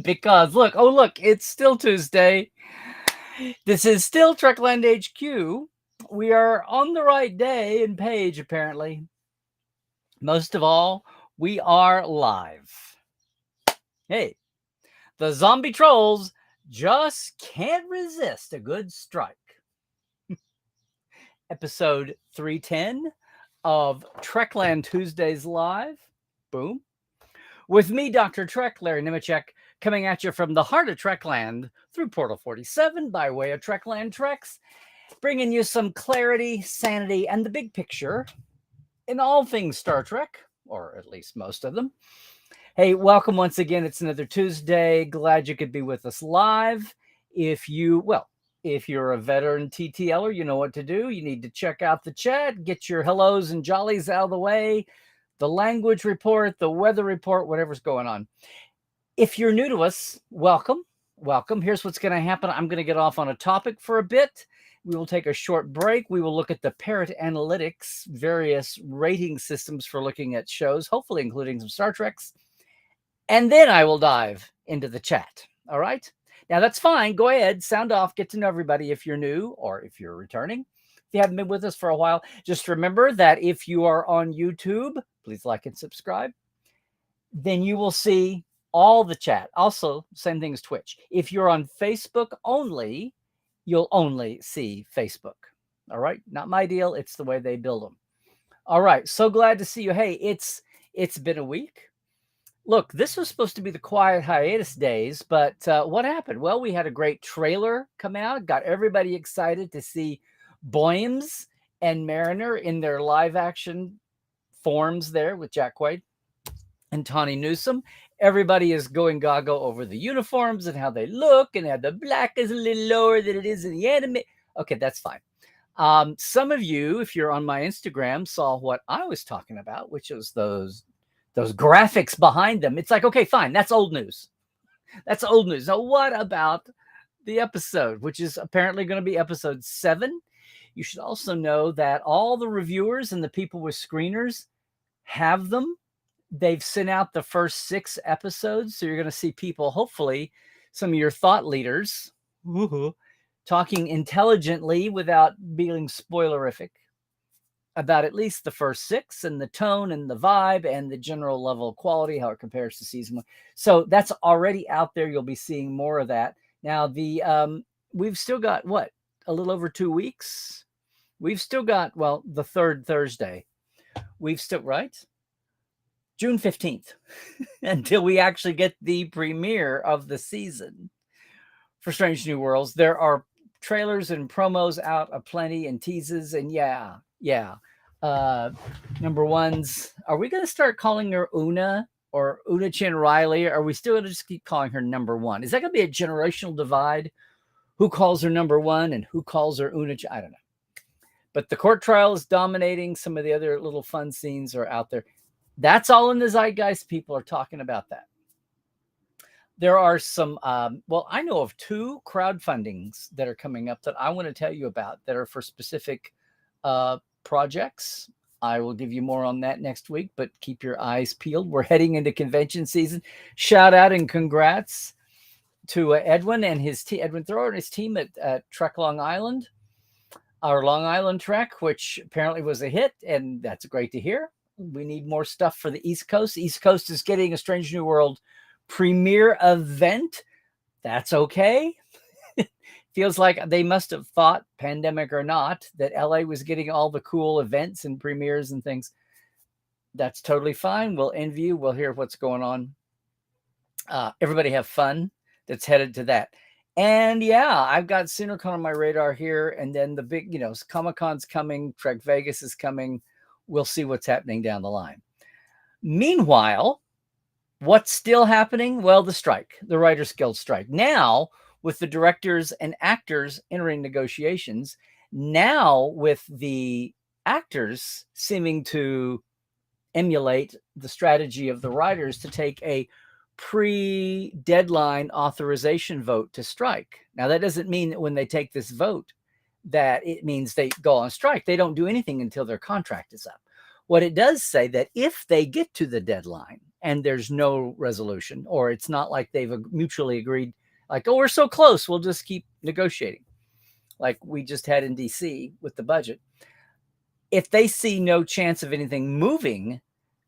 Because look, it's still Tuesday. This is still Trekland HQ. We are on the right day and page, apparently. Most of all, we are live. Hey, the zombie trolls just can't resist a good strike. Episode 310 of Trekland Tuesdays Live. Boom. With me, Dr. Trek, Larry Nemechek, coming at you from the heart of Trekland through Portal 47 by way of Trekland Treks, bringing you some clarity, sanity, and the big picture in all things Star Trek, or at least most of them. Hey, welcome once again. It's another Tuesday. Glad you could be with us live. If you're a veteran TTLer, you know what to do. You need to check out the chat, get your hellos and jollies out of the way, the language report, the weather report, whatever's going on. If you're new to us, welcome. Welcome. Here's what's going to happen. I'm going to get off on a topic for a bit. We will take a short break. We will look at the Parrot Analytics, various rating systems for looking at shows, hopefully including some Star Treks. And then I will dive into the chat. All right. Now that's fine. Go ahead, sound off, get to know everybody if you're new or if you're returning. If you haven't been with us for a while, just remember that if you are on YouTube, please like and subscribe. Then you will see all the chat. Also, same thing as Twitch. If you're on Facebook only, you'll only see Facebook. All right. Not my deal. It's the way they build them. All right. So glad to see you. Hey, it's been a week. Look, this was supposed to be the quiet hiatus days, but what happened? Well, we had a great trailer come out, got everybody excited to see Boyms and Mariner in their live action forms there with Jack Quaid and Tawny Newsome. Everybody is going gaga over the uniforms and how they look and how the black is a little lower than it is in the anime. Okay, that's fine. Some of you, if you're on my Instagram, saw what I was talking about, which was those graphics behind them. It's like, okay, fine. That's old news. That's old news. Now, what about the episode, which is apparently going to be episode 7? You should also know that all the reviewers and the people with screeners have them. They've sent out the first 6 episodes. So you're going to see people, hopefully, some of your thought leaders, talking intelligently without being spoilerific about at least the first 6 and the tone and the vibe and the general level of quality, how it compares to season 1. So that's already out there. You'll be seeing more of that. Now, we've still got, a little over 2 weeks? We've still got, the third Thursday. We've still, right? June 15th, until we actually get the premiere of the season for Strange New Worlds. There are trailers and promos out aplenty and teases, and yeah. Number ones. Are we going to start calling her Una or Una Chin Riley? Or are we still going to just keep calling her number 1? Is that going to be a generational divide? Who calls her number 1 and who calls her Una? I don't know. But the court trial is dominating. Some of the other little fun scenes are out there. That's all in the zeitgeist. People are talking about that. There are some, I know of 2 crowdfundings that are coming up that I want to tell you about that are for specific projects. I will give you more on that next week, but keep your eyes peeled. We're heading into convention season. Shout out and congrats to Edwin and his team, Edwin Thrower and his team at Trek Long Island, our Long Island Trek, which apparently was a hit, and that's great to hear. We need more stuff for the East Coast. East Coast is getting a Strange New World premiere event. That's okay. Feels like they must have thought, pandemic or not, that LA was getting all the cool events and premieres and things. That's totally fine. We'll envy you. We'll hear what's going on. Everybody have fun that's headed to that. And yeah, I've got SoonerCon on my radar here. And then the big, Comic-Con's coming. Trek Vegas is coming. We'll see what's happening down the line. Meanwhile, what's still happening? Well, the strike, the Writers Guild strike. Now, with the directors and actors entering negotiations, now with the actors seeming to emulate the strategy of the writers to take a pre-deadline authorization vote to strike. Now, that doesn't mean that when they take this vote that it means they go on strike. They don't do anything until their contract is up. What it does say that if they get to the deadline and there's no resolution, or it's not like they've mutually agreed, like, oh, we're so close, we'll just keep negotiating, like we just had in DC with the budget. If they see no chance of anything moving,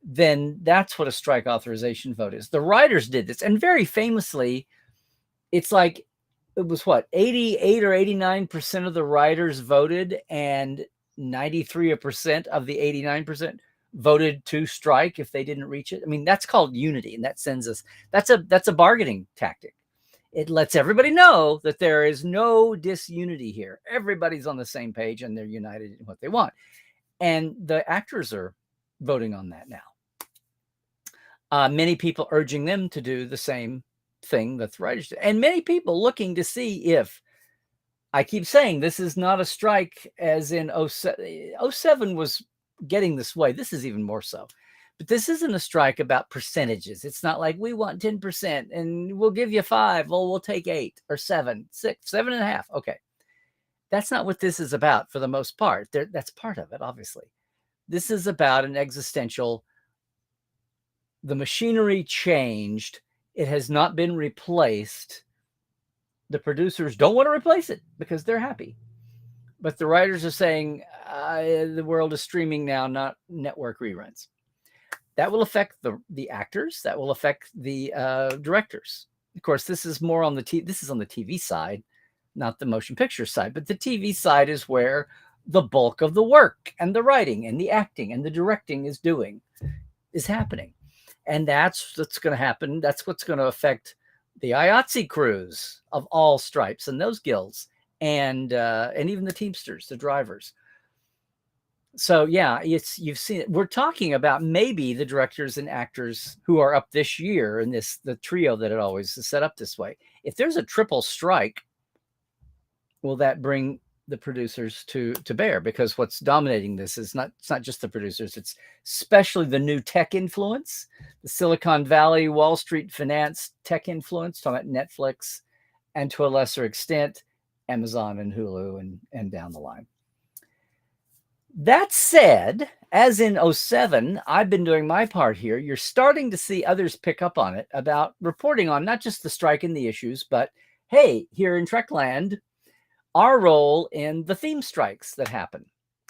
then that's what a strike authorization vote is. The writers did this, and very famously, it's like, it was what, 88 or 89% of the writers voted, and 93% of the 89% voted to strike if they didn't reach it. I mean, that's called unity, and that sends us, that's a bargaining tactic. It lets everybody know that there is no disunity here. Everybody's on the same page and they're united in what they want. And the actors are voting on that now. Many people urging them to do the same thing that the writers did. And many people looking to see if, I keep saying this is not a strike as in 07. 07 was getting this way. This is even more so. But this isn't a strike about percentages. It's not like we want 10% and we'll give you 5. Well, we'll take 8 or 7, 6, 7.5. Okay. That's not what this is about for the most part. That's part of it, obviously. This is about an existential, the machinery changed. It has not been replaced. The producers don't want to replace it because they're happy. But the writers are saying the world is streaming now, not network reruns. That will affect the actors. That will affect the directors. Of course, this is more on this is on the TV side, not the motion picture side. But the TV side is where the bulk of the work and the writing and the acting and the directing is happening. And that's what's going to happen. That's what's going to affect the IATSE crews of all stripes and those guilds, and even the Teamsters, the drivers. So yeah, you've seen it. We're talking about maybe the directors and actors who are up this year in the trio that it always is set up this way. If there's a triple strike, will that bring the producers to bear? Because what's dominating this is it's not just the producers, it's especially the new tech influence, the Silicon Valley, Wall Street finance tech influence, talking about Netflix, and to a lesser extent, Amazon and Hulu and down the line. That said, as in 07, I've been doing my part here. You're starting to see others pick up on it, about reporting on not just the strike and the issues, but hey, here in Trekland, our role in the theme strikes that happen.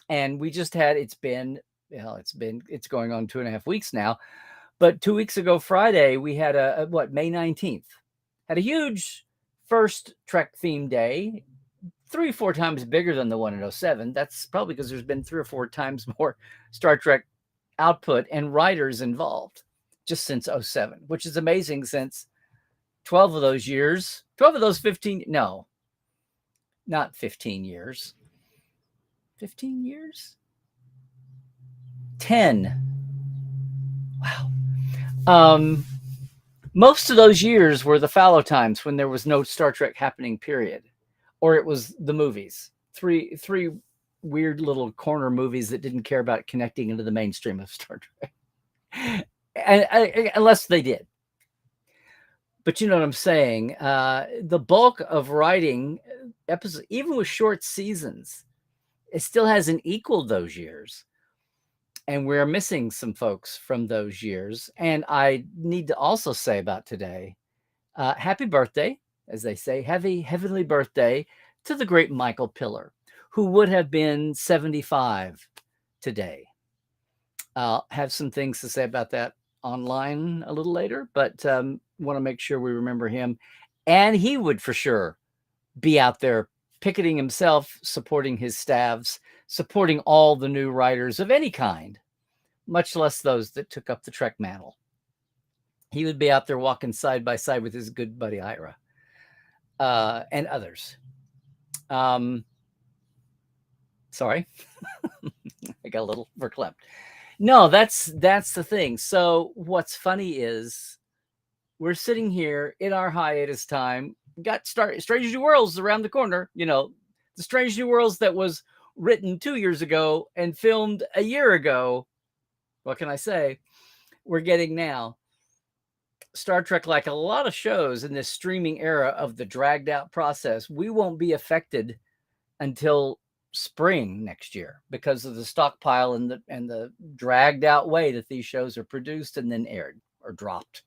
And we just had, it's going on 2.5 weeks now, but 2 weeks ago Friday, we had May 19th, had a huge first Trek theme day, 3 or 4 times bigger than the one in 07. That's probably because there's been 3 or 4 times more Star Trek output and writers involved just since 07, which is amazing, since 12 of those 15, no, not 15 years. 15 years? 10. Wow. Most of those years were the fallow times when there was no Star Trek happening, period. Or it was the movies. Three weird little corner movies that didn't care about connecting into the mainstream of Star Trek. Unless they did. But you know what I'm saying? The bulk of writing episodes, even with short seasons, it still hasn't equaled those years. And we're missing some folks from those years. And I need to also say about today, happy birthday, as they say, heavenly birthday to the great Michael Piller, who would have been 75 today. I'll have some things to say about that online a little later, but want to make sure we remember him. And he would for sure be out there picketing himself, supporting his staffs, supporting all the new writers of any kind, much less those that took up the Trek mantle. He would be out there walking side by side with his good buddy Ira. And others. Sorry, I got a little verklempt. No, that's the thing. So what's funny is we're sitting here in our hiatus time, got Strange New Worlds around the corner. You know, the Strange New Worlds that was written 2 years ago and filmed a year ago. What can I say? We're getting now. Star Trek, like a lot of shows in this streaming era of the dragged out process, we won't be affected until spring next year because of the stockpile and the dragged out way that these shows are produced and then aired or dropped.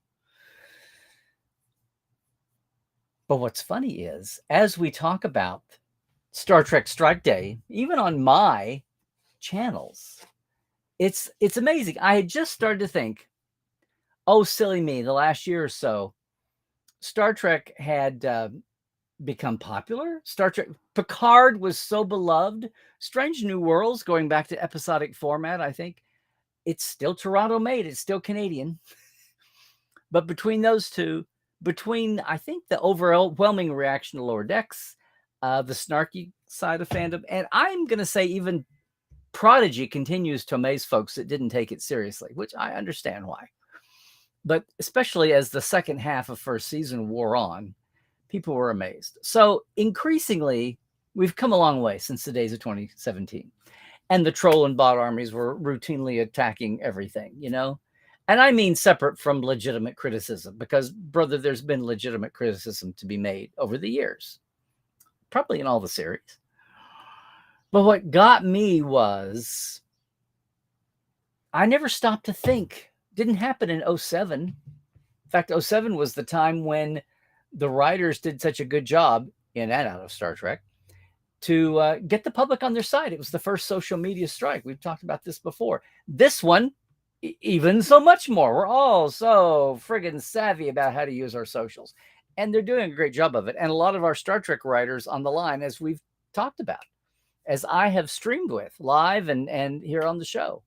But what's funny is, as we talk about Star Trek Strike Day, even on my channels, it's amazing. I had just started to think, oh, silly me, the last year or so, Star Trek had become popular. Star Trek Picard was so beloved. Strange New Worlds, going back to episodic format, I think it's still Toronto made. It's still Canadian. But between those two, between I think the overwhelming reaction to Lower Decks, the snarky side of fandom, and I'm going to say even Prodigy continues to amaze folks that didn't take it seriously, which I understand why. But especially as the second half of first season wore on, people were amazed. So increasingly, we've come a long way since the days of 2017. And the troll and bot armies were routinely attacking everything, you know? And I mean separate from legitimate criticism, because, brother, there's been legitimate criticism to be made over the years, probably in all the series. But what got me was I never stopped to think. Didn't happen in 07. In fact, 07 was the time when the writers did such a good job in and out of Star Trek to get the public on their side. It was the first social media strike. We've talked about this before. This one, even so much more. We're all so friggin' savvy about how to use our socials. And they're doing a great job of it. And a lot of our Star Trek writers on the line, as we've talked about, as I have streamed with live and here on the show,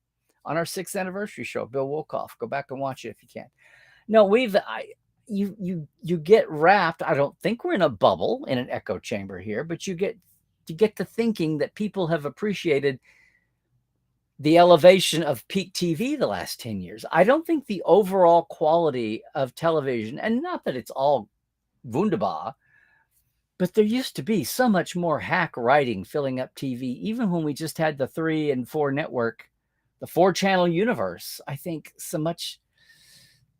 on our 6th anniversary show, Bill Wolkoff. Go back and watch it if you can. No, you get wrapped. I don't think we're in a bubble, in an echo chamber here, but you get to thinking that people have appreciated the elevation of peak TV the last 10 years. I don't think the overall quality of television, and not that it's all wunderbar, but there used to be so much more hack writing filling up TV, even when we just had the 3 and 4 network, the 4-channel universe. I think so much,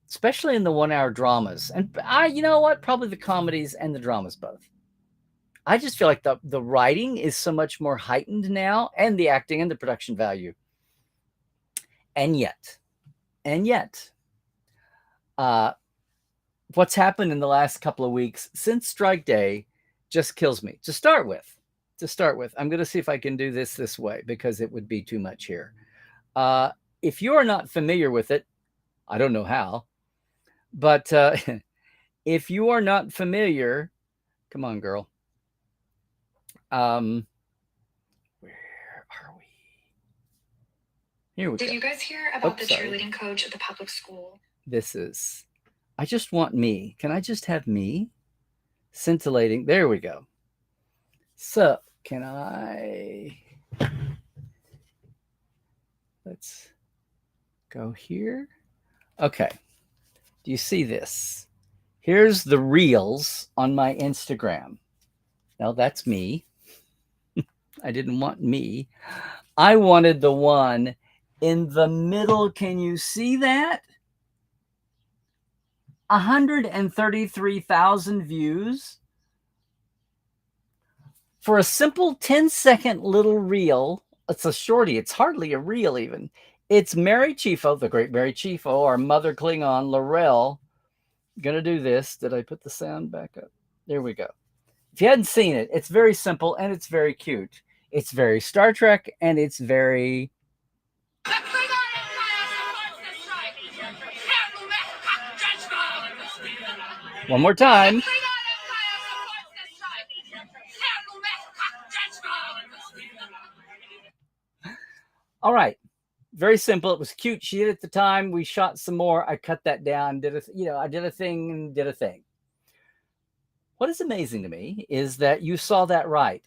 especially in the 1-hour dramas. And you know what? Probably the comedies and the dramas both. I just feel like the writing is so much more heightened now, and the acting and the production value. And yet, what's happened in the last couple of weeks since Strike Day just kills me. To start with, I'm going to see if I can do this way, because it would be too much here. If you are not familiar with it, I don't know how, but if you are not familiar, come on, girl. Where are we? Here we go. Did you guys hear about the cheerleading coach at the public school? I just want me. Can I just have me? Scintillating. There we go. So, can I... Let's go here. Okay. Do you see this? Here's the reels on my Instagram. Now, that's me. I didn't want me. I wanted the one in the middle. Can you see that? 133,000 views for a simple 10-second little reel. It's a shorty. It's hardly a reel even. It's Mary Chieffo, the great Mary Chieffo, our mother Klingon, L'Rell. Gonna do this. Did I put the sound back up? There we go. If you hadn't seen it, it's very simple and it's very cute. It's very Star Trek and it's very... One more time. All right. Very simple. It was cute. She did it at the time. We shot some more. I cut that down. I did a thing and did a thing. What is amazing to me is that you saw that right.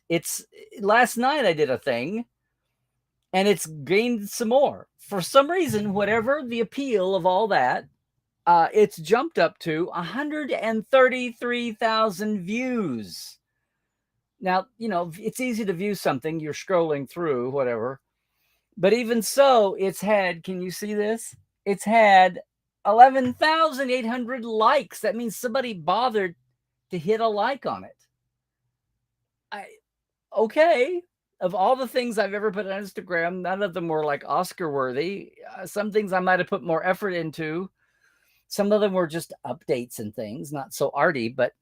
Last night I did a thing and it's gained some more. For some reason, whatever the appeal of all that, it's jumped up to 133,000 views. Now, it's easy to view something. You're scrolling through, whatever. But even so, it's had, can you see this? It's had 11,800 likes. That means somebody bothered to hit a like on it. Okay. Of all the things I've ever put on Instagram, none of them were like Oscar worthy. Some things I might have put more effort into. Some of them were just updates and things, not so arty, but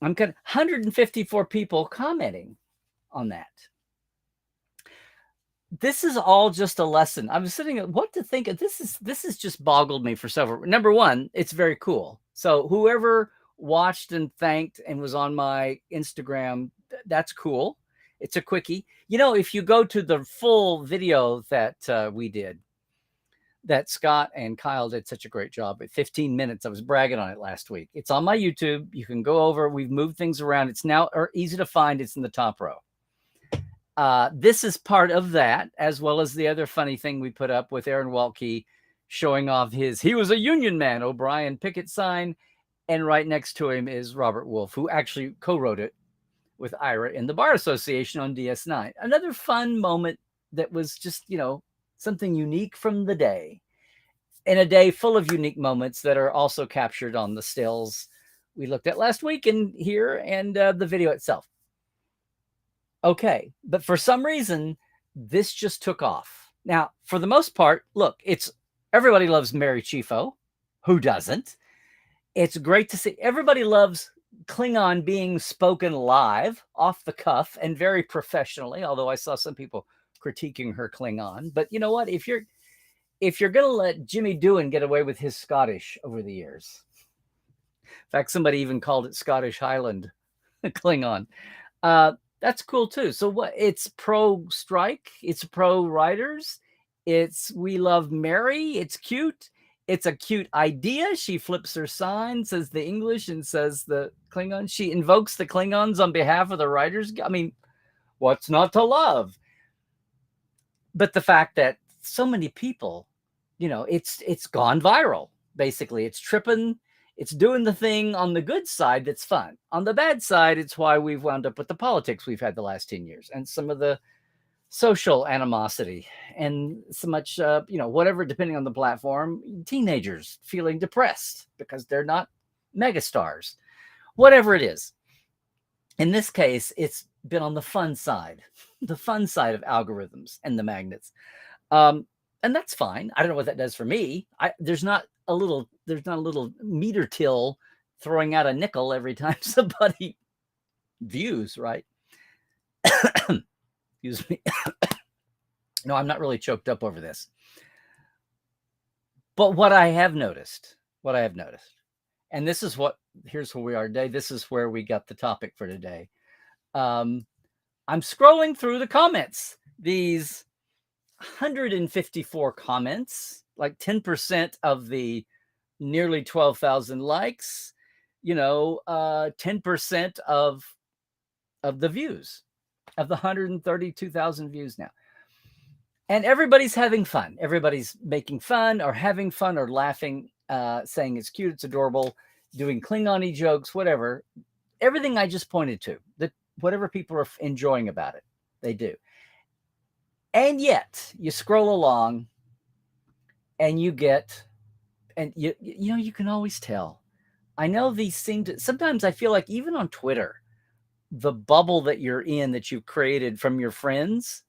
I'm good. 154 people commenting on that. This is all just a lesson. I'm sitting at what to think of. This has just boggled me for several. Number one, it's very cool. So whoever watched and thanked and was on my Instagram, that's cool. It's a quickie. You know, if you go to the full video that we did, that Scott and Kyle did such a great job at 15 minutes. I was bragging on it last week. It's on my YouTube. You can go over. We've moved things around. It's now easy to find. It's in the top row. This is part of that, as well as the other funny thing we put up with Aaron Waltke showing off he was a Union man, O'Brien picket sign. And right next to him is Robert Wolf, who actually co-wrote it with Ira in the Bar Association on DS9. Another fun moment that was just, something unique from the day. In a day full of unique moments that are also captured on the stills we looked at last week and here and the video itself. Okay, but for some reason, this just took off. Now, for the most part, look, everybody loves Mary Chieffo. Who doesn't? It's great to see. Everybody loves Klingon being spoken live, off the cuff, and very professionally, although I saw some people critiquing her Klingon. But you know what? If you're going to let Jimmy Doohan get away with his Scottish over the years. In fact, somebody even called it Scottish Highland Klingon. That's cool too. So what? It's pro strike. It's pro writers. We love Mary. It's cute. It's a cute idea. She flips her sign, says the English and says the Klingon. She invokes the Klingons on behalf of the writers. I mean, what's not to love? But the fact that so many people, it's gone viral. Basically, it's tripping. It's doing the thing on the good side that's fun. On the bad side, it's why we've wound up with the politics we've had the last 10 years and some of the social animosity and so much, whatever, depending on the platform, teenagers feeling depressed because they're not megastars, whatever it is. In this case, it's been on the fun side of algorithms and the magnets. And that's fine. I don't know what that does for me. There's not a little meter till throwing out a nickel every time somebody views, right? Excuse me. No, I'm not really choked up over this. But what I have noticed, and here's where we are today. This is where we got the topic for today. I'm scrolling through the comments. These 154 comments, like 10% of the nearly 12,000 likes, 10% of the views, of the 132,000 views now. And everybody's having fun. Everybody's making fun or having fun or laughing, saying it's cute, it's adorable, doing Klingon-y jokes, whatever. Everything I just pointed to, that whatever people are enjoying about it, they do. And yet you scroll along and you get, and you can always tell. I know these seem to, sometimes I feel like even on Twitter, the bubble that you're in, that you've created from your friends,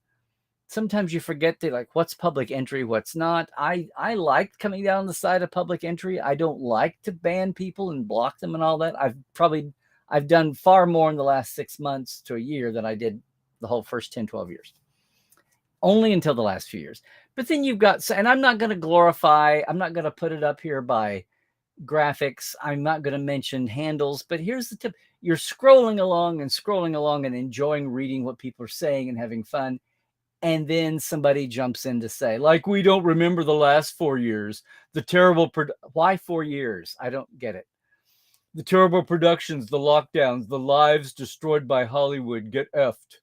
sometimes you forget what's public entry, what's not. I like coming down the side of public entry. I don't like to ban people and block them and all that. I've done far more in the last 6 months to a year than I did the whole first 10, 12 years. Only until the last few years. But then you've got, and I'm not going to glorify, I'm not going to put it up here by graphics. I'm not going to mention handles, but here's the tip. You're scrolling along and enjoying reading what people are saying and having fun. And then somebody jumps in to say, we don't remember the last 4 years, the terrible, why 4 years? I don't get it. The terrible productions, the lockdowns, the lives destroyed by Hollywood, get effed.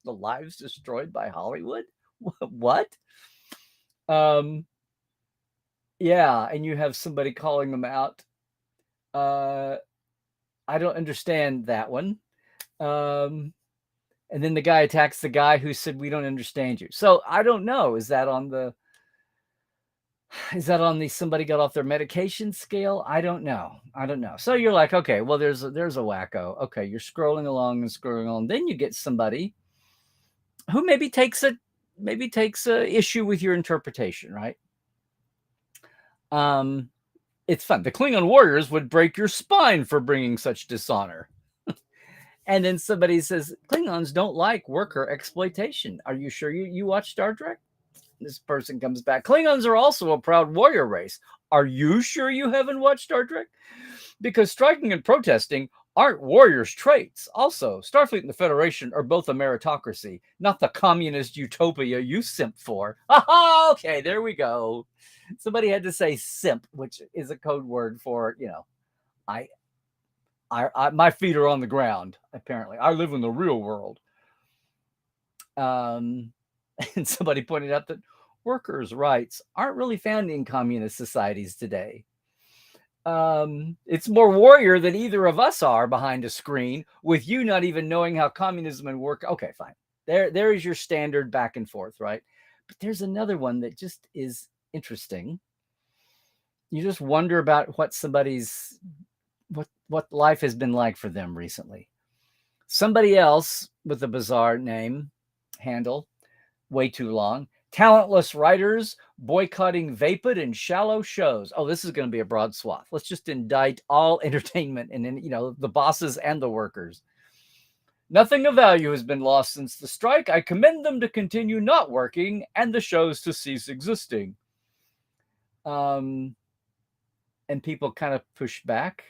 The lives destroyed by Hollywood? What? Yeah, and you have somebody calling them out. I don't understand that one. And then the guy attacks the guy who said, we don't understand you. So I don't know. Is that on the somebody got off their medication scale? I don't know. So you're like, okay, well, there's a wacko. Okay, you're scrolling along. Then you get somebody who maybe takes a issue with your interpretation, right? It's fun. The Klingon warriors would break your spine for bringing such dishonor. And then somebody says, Klingons don't like worker exploitation. Are you sure you watch Star Trek? This person comes back. Klingons are also a proud warrior race. Are you sure you haven't watched Star Trek? Because striking and protesting aren't warriors' traits. Also, Starfleet and the Federation are both a meritocracy, not the communist utopia you simp for. Okay, there we go. Somebody had to say simp, which is a code word for, I my feet are on the ground, apparently. I live in the real world. And somebody pointed out that workers' rights aren't really found in communist societies today. It's more warrior than either of us are behind a screen, with you not even knowing how communism and work. Okay, fine. There is your standard back and forth, right? But there's another one that just is interesting. You just wonder about what somebody's what life has been like for them recently. Somebody else with a bizarre name handle, way too long. Talentless writers boycotting vapid and shallow shows. Oh, this is going to be a broad swath. Let's just indict all entertainment and then, the bosses and the workers. Nothing of value has been lost since the strike. I commend them to continue not working and the shows to cease existing. And people kind of push back.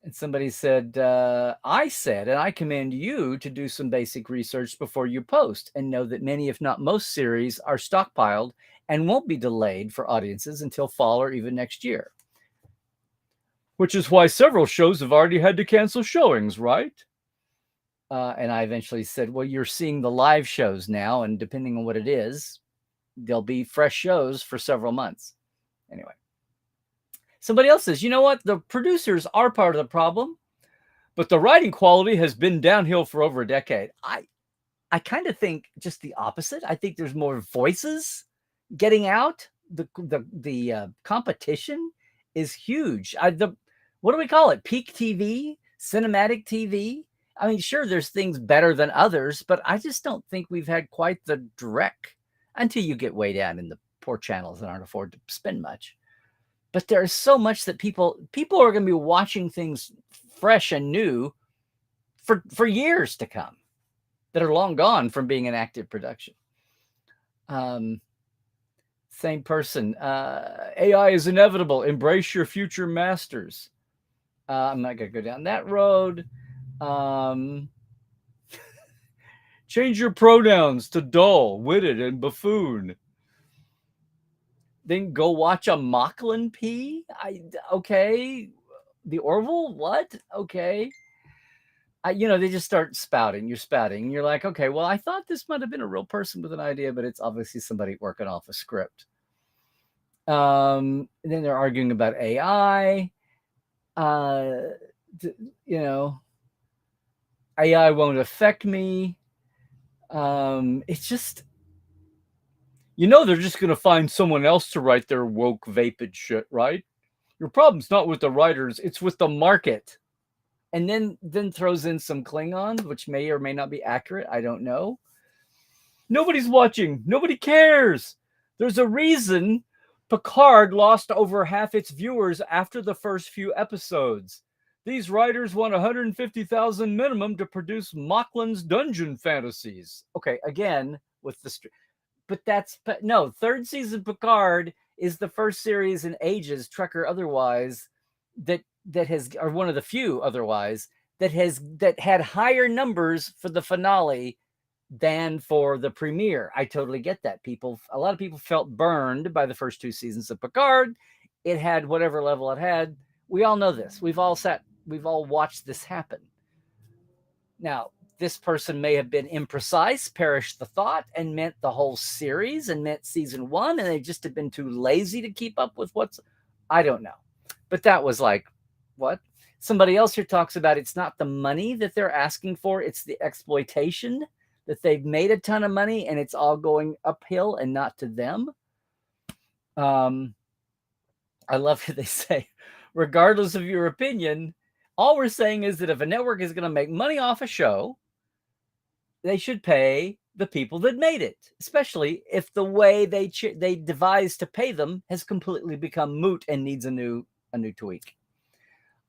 And somebody said, I said, and I commend you to do some basic research before you post and know that many, if not most series are stockpiled and won't be delayed for audiences until fall or even next year. Which is why several shows have already had to cancel showings, right? And I eventually said, well, you're seeing the live shows now, and depending on what it is, there'll be fresh shows for several months. Anyway. Somebody else says, you know what? The producers are part of the problem, but the writing quality has been downhill for over a decade. I kind of think just the opposite. I think there's more voices getting out. The competition is huge. What do we call it? Peak TV, cinematic TV. I mean, sure, there's things better than others, but I just don't think we've had quite the direct until you get way down in the poor channels that aren't afford to spend much. But there's so much that people are going to be watching things fresh and new for years to come that are long gone from being an active production. Same person. AI is inevitable. Embrace your future masters. I'm not going to go down that road. Change your pronouns to dull, witted, and buffoon. Then go watch a Mocklin P. Okay. The Orville? What? Okay. They just start spouting. You're spouting. And you're like, okay, well, I thought this might have been a real person with an idea, but it's obviously somebody working off a script. And then they're arguing about AI. AI won't affect me. It's just, they're just going to find someone else to write their woke vapid shit, right? Your problem's not with the writers, it's with the market. And then throws in some Klingon, which may or may not be accurate. I don't know. Nobody's watching. Nobody cares. There's a reason Picard lost over half its viewers after the first few episodes. These writers want 150,000 minimum to produce Mocklin's dungeon fantasies. Okay, again, with the... third season Picard is the first series in ages, Trek or otherwise, that has, or one of the few otherwise, that had higher numbers for the finale than for the premiere. I totally get that. A lot of people felt burned by the first two seasons of Picard. It had whatever level it had. We all know this. We've all watched this happen. Now, this person may have been imprecise, perished the thought, and meant the whole series and meant season one, and they just have been too lazy to keep up with I don't know. But that was like, what? Somebody else here talks about it's not the money that they're asking for, it's the exploitation, that they've made a ton of money and it's all going uphill and not to them. I love how they say, regardless of your opinion, all we're saying is that if a network is going to make money off a show, they should pay the people that made it, especially if the way they devised to pay them has completely become moot and needs a new tweak.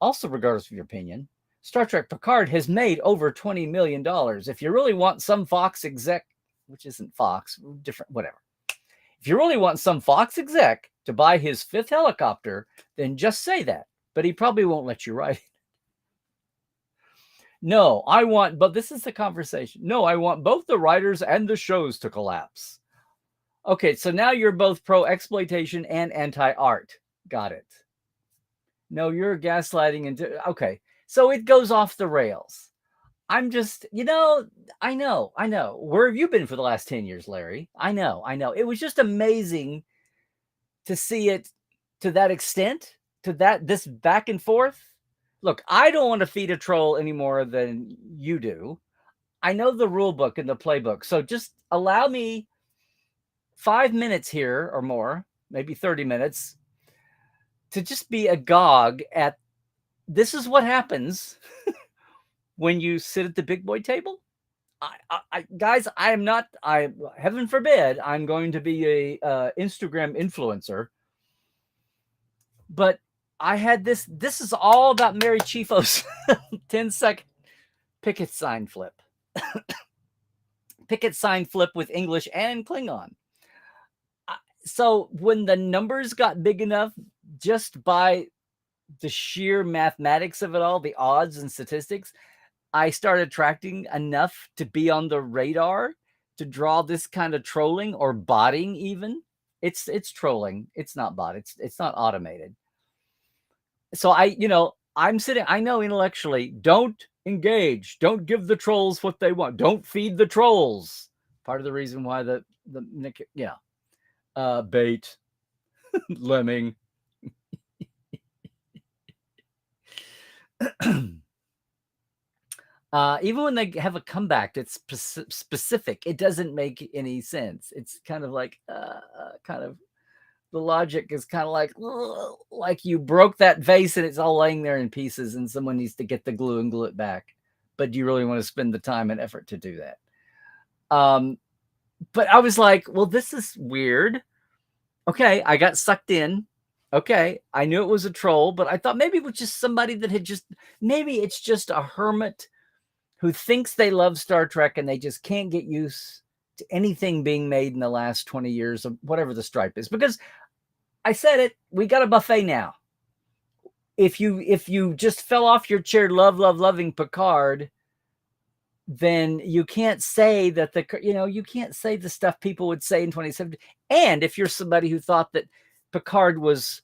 Also, regardless of your opinion, Star Trek Picard has made over $20 million. If you really want some Fox exec, which isn't Fox, different, whatever. If you really want some Fox exec to buy his 5th helicopter, then just say that. But he probably won't let you write it. No, but this is the conversation. No, I want both the writers and the shows to collapse. Okay, so now you're both pro-exploitation and anti-art. Got it. No, you're gaslighting into... Okay, so it goes off the rails. I'm just, I know. Where have you been for the last 10 years, Larry? I know. It was just amazing to see it to that extent, this back and forth. Look, I don't want to feed a troll any more than you do. I know the rule book and the playbook. So just allow me 5 minutes here or more, maybe 30 minutes, to just be agog at this is what happens when you sit at the big boy table. Guys, heaven forbid, I'm going to be a Instagram influencer. But I had this is all about Mary Chiefos 10-second picket sign flip. Picket sign flip with English and Klingon. So when the numbers got big enough, just by the sheer mathematics of it all, the odds and statistics, I started attracting enough to be on the radar to draw this kind of trolling or botting even. It's trolling. It's not bot. It's not automated. So I'm sitting, I know intellectually, don't engage. Don't give the trolls what they want. Don't feed the trolls. Part of the reason why bait, lemming. Even when they have a comeback, it's specific. It doesn't make any sense. It's kind of like, the logic is kind of like you broke that vase and it's all laying there in pieces and someone needs to get the glue and glue it back. But do you really want to spend the time and effort to do that? But I was like, well, this is weird. Okay, I got sucked in. Okay, I knew it was a troll, but I thought maybe it was just somebody that had maybe it's just a hermit who thinks they love Star Trek and they just can't get used to anything being made in the last 20 years of whatever the stripe is. Because I said it, we got a buffet now. If you just fell off your chair loving Picard, then you can't say that you can't say the stuff people would say in 2017. And if you're somebody who thought that Picard was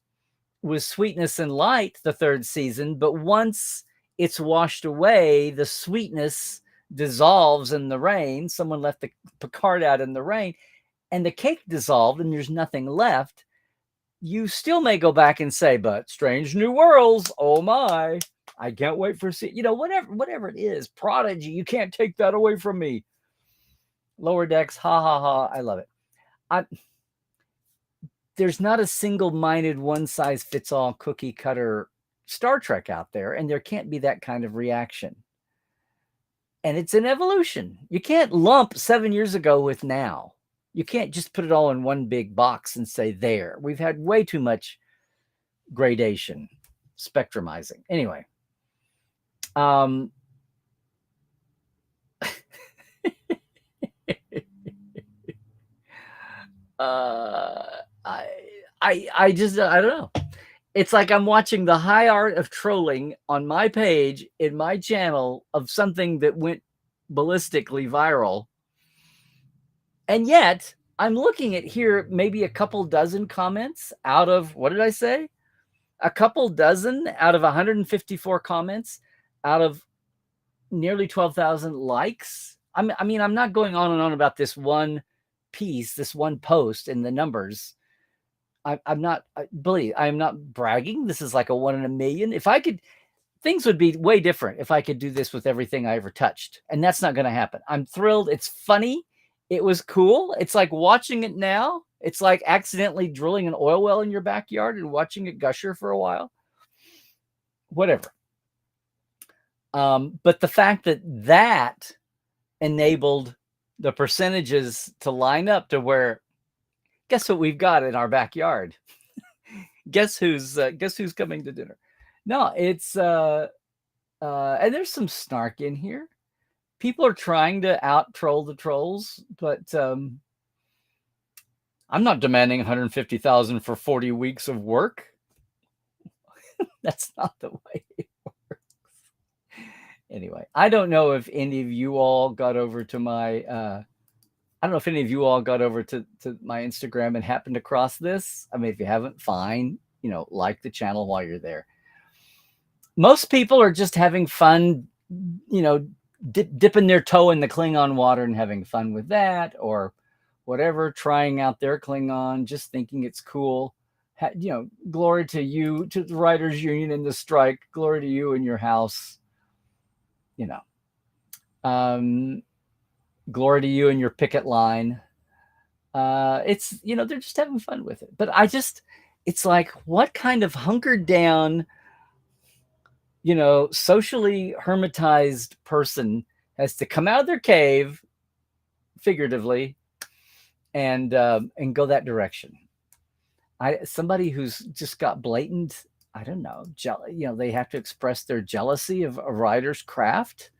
sweetness and light the 3rd season, but once it's washed away, the sweetness dissolves in the rain. Someone left the Picard out in the rain and the cake dissolved and there's nothing left. You still may go back and say, but Strange New Worlds, oh my, I can't wait for whatever it is. Prodigy, you can't take that away from me. Lower Decks, ha ha ha, I love it. There's not a single-minded, one-size-fits-all cookie-cutter Star Trek out there, and there can't be that kind of reaction. And it's an evolution. You can't lump 7 years ago with now. You can't just put it all in one big box and say there. We've had way too much gradation, spectrumizing. Anyway. I don't know. It's like I'm watching the high art of trolling on my page in my channel of something that went ballistically viral. And yet I'm looking at here, maybe a couple dozen comments out of, what did I say? A couple dozen out of 154 comments out of nearly 12,000 likes. I'm not going on and on about this one piece, this one post and the numbers. I'm not bragging. This is like a 1 in a million. If I could, things would be way different if I could do this with everything I ever touched. And that's not going to happen. I'm thrilled. It's funny. It was cool. It's like watching it now. It's like accidentally drilling an oil well in your backyard and watching it gusher for a while. Whatever. But the fact that enabled the percentages to line up to where, guess what we've got in our backyard? Guess who's coming to dinner? No, it's and there's some snark in here. People are trying to out troll the trolls, but I'm not demanding 150,000 for 40 weeks of work. That's not the way it works. Anyway, I don't know if any of you all got over to my I don't know if any of you all got over to my Instagram and happened across this. I mean, if you haven't, fine. Like the channel while you're there. Most people are just having fun, dipping their toe in the Klingon water and having fun with that, or whatever, trying out their Klingon, just thinking it's cool. Glory to you, to the writers' union and the strike. Glory to you and your house. Glory to you and your picket line. It's, they're just having fun with it. But it's like, what kind of hunkered down, socially hermetized person has to come out of their cave, figuratively, and go that direction? Somebody who's just got blatant, I don't know, they have to express their jealousy of a writer's craft.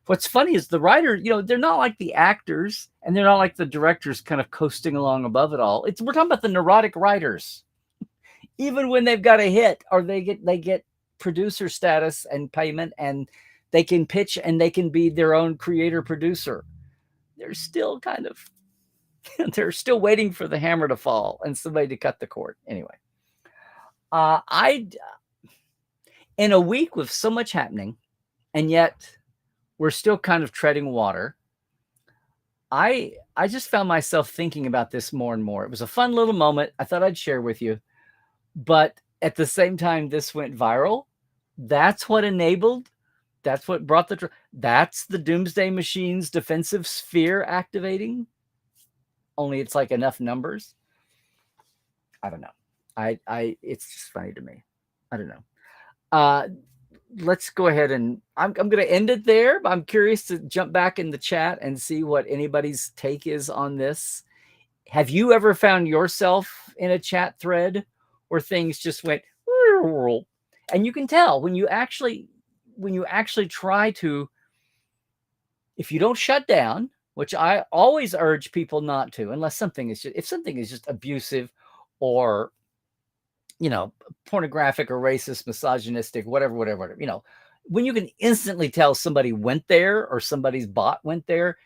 What's funny is the writer, they're not like the actors, and they're not like the directors kind of coasting along above it all. We're talking about the neurotic writers. Even when they've got a hit, or they get producer status and payment, and they can pitch and they can be their own creator producer, they're still kind of they're still waiting for the hammer to fall and somebody to cut the cord. Anyway, in a week with so much happening, and yet we're still kind of treading water, I just found myself thinking about this more and more. It was a fun little moment. I thought I'd share with you. But at the same time, this went viral. That's what brought that's the Doomsday Machine's defensive sphere activating. Only it's like enough numbers. I don't know. It's just funny to me. I don't know. Let's go ahead and I'm going to end it there. I'm curious to jump back in the chat and see what anybody's take is on this. Have you ever found yourself in a chat thread where things just went, and you can tell when you actually try to, if you don't shut down, which I always urge people not to, unless if something is just abusive or, pornographic or racist, misogynistic, whatever, when you can instantly tell somebody went there or somebody's bot went there,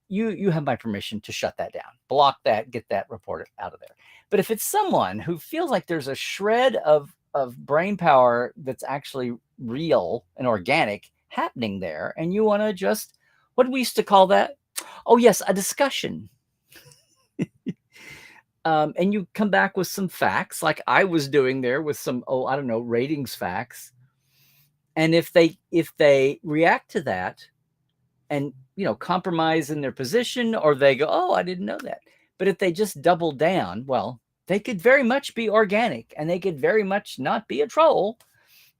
you have my permission to shut that down, block that, get that reported out of there. But if it's someone who feels like there's a shred of brain power that's actually real and organic happening there, and you want to just, what do we used to call that? Oh, yes, a discussion. And you come back with some facts, like I was doing there with some, ratings facts. And if they react to that and, compromise in their position, or they go, oh, I didn't know that. But if they just double down, well, they could very much be organic, and they could very much not be a troll.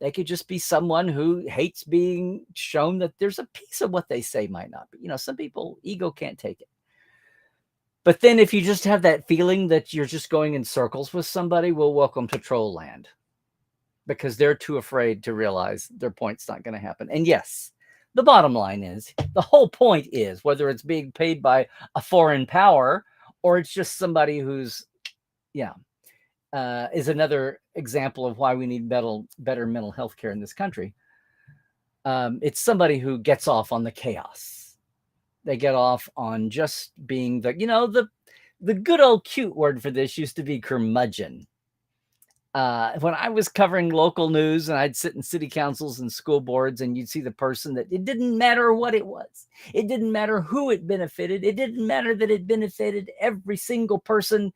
They could just be someone who hates being shown that there's a piece of what they say might not be. Some people, ego can't take it. But then if you just have that feeling that you're just going in circles with somebody, well, welcome to troll land, because they're too afraid to realize their point's not going to happen. And yes, the bottom line is, the whole point is, whether it's being paid by a foreign power or it's just somebody who's, is another example of why we need better mental health care in this country. It's somebody who gets off on the chaos. They get off on just being the good old cute word for this used to be curmudgeon. When I was covering local news, and I'd sit in city councils and school boards, and you'd see the person that it didn't matter what it was. It didn't matter who it benefited. It didn't matter that it benefited every single person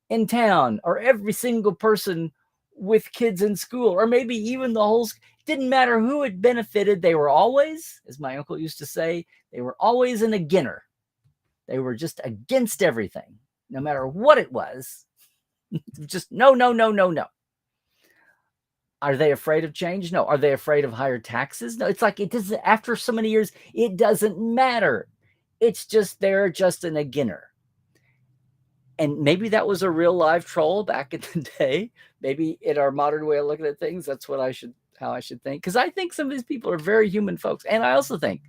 in town, or every single person with kids in school, or maybe even the whole, didn't matter who it benefited. They were always, as my uncle used to say, they were always an aginner. They were just against everything, no matter what it was. Just no. Are they afraid of change? No. Are they afraid of higher taxes? No. It's like, it doesn't, after so many years, it doesn't matter. It's just they're just an beginner. And maybe that was a real live troll back in the day. Maybe in our modern way of looking at things, that's what how I should think. Because I think some of these people are very human folks. And I also think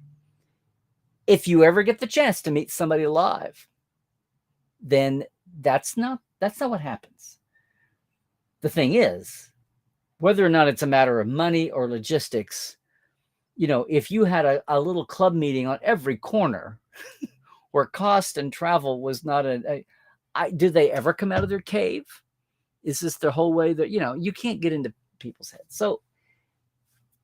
if you ever get the chance to meet somebody live, then that's not what happens. The thing is, whether or not it's a matter of money or logistics, if you had a little club meeting on every corner where cost and travel was not do they ever come out of their cave? Is this the whole way that, you can't get into people's heads. So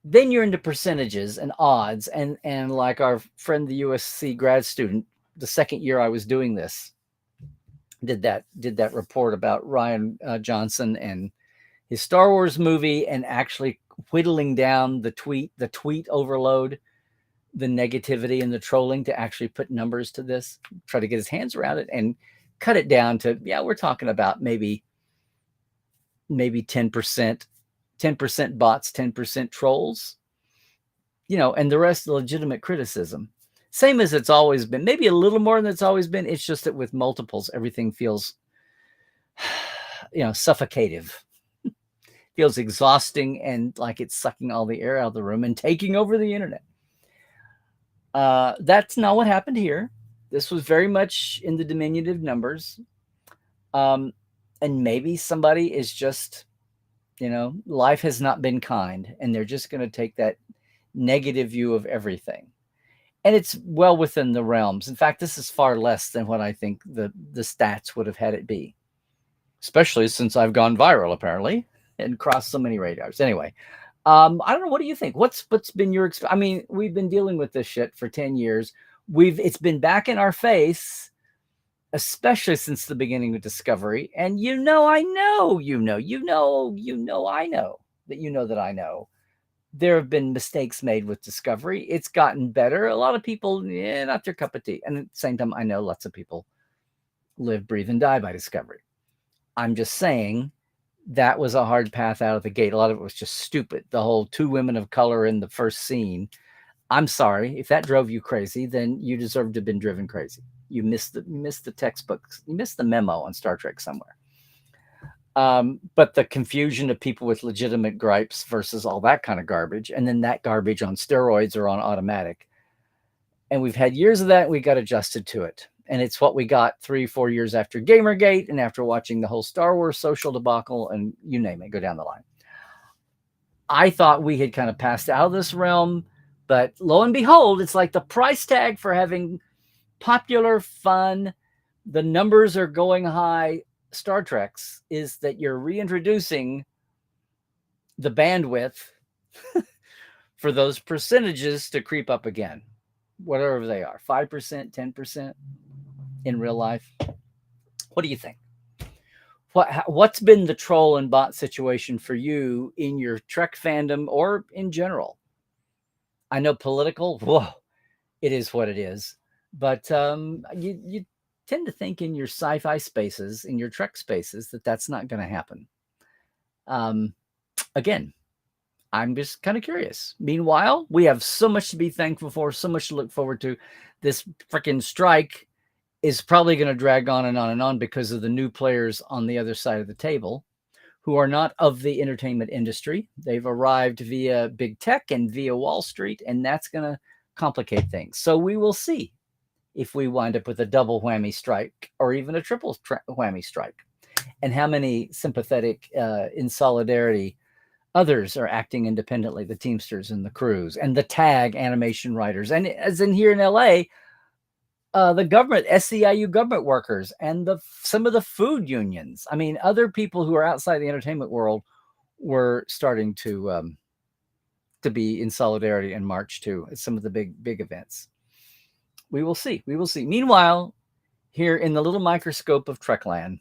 then you're into percentages and odds. And like our friend, the USC grad student, the second year I was doing this, did that report about Ryan Johnson and his Star Wars movie, and actually whittling down the tweet overload, the negativity and the trolling, to actually put numbers to this, try to get his hands around it and cut it down to, we're talking about maybe 10% bots, 10% trolls, and the rest legitimate criticism. Same as it's always been, maybe a little more than it's always been. It's just that with multiples, everything feels, suffocative, feels exhausting, and like it's sucking all the air out of the room and taking over the internet. That's not what happened here. This was very much in the diminutive numbers. And maybe somebody is just, life has not been kind, and they're just going to take that negative view of everything. And it's well within the realms. In fact, this is far less than what I think the stats would have had it be, especially since I've gone viral, apparently, and crossed so many radars. Anyway, I don't know. What do you think? What's been your experience? I mean, we've been dealing with this shit for 10 years. It's been back in our face, especially since the beginning of Discovery. And I know that I know. There have been mistakes made with Discovery. It's gotten better. A lot of people, not their cup of tea. And at the same time, I know lots of people live, breathe, and die by Discovery. I'm just saying that was a hard path out of the gate. A lot of it was just stupid. The whole 2 women of color in the first scene. I'm sorry. If that drove you crazy, then you deserve to have been driven crazy. You missed the textbooks. You missed the memo on Star Trek somewhere. But the confusion of people with legitimate gripes versus all that kind of garbage, and then that garbage on steroids or on automatic. And we've had years of that, and we got adjusted to it. And it's what we got 3-4 years after Gamergate, and after watching the whole Star Wars social debacle, and you name it, go down the line. I thought we had kind of passed out of this realm, but lo and behold, it's like the price tag for having popular, fun, the numbers are going high Star Treks, is that you're reintroducing the bandwidth for those percentages to creep up again, whatever they are, 5%, 10% in real life. What do you think? What's been the troll and bot situation for you in your Trek fandom or in general? I know political, it is what it is. But you tend to think in your sci-fi spaces, in your Trek spaces, that's not going to happen. Again, I'm just kind of curious. Meanwhile, we have so much to be thankful for, so much to look forward to. This freaking strike is probably going to drag on and on and on because of the new players on the other side of the table who are not of the entertainment industry. They've arrived via big tech and via Wall Street, and that's going to complicate things. So we will see if we wind up with a double whammy strike or even a triple whammy strike, and how many sympathetic, in solidarity, others are acting independently, the Teamsters and the crews and the tag animation writers. And as in here in LA, the government, SEIU government workers, and some of the food unions. I mean, other people who are outside the entertainment world were starting to be in solidarity and march too at some of the big events. We will see. We will see. Meanwhile, here in the little microscope of Trekland,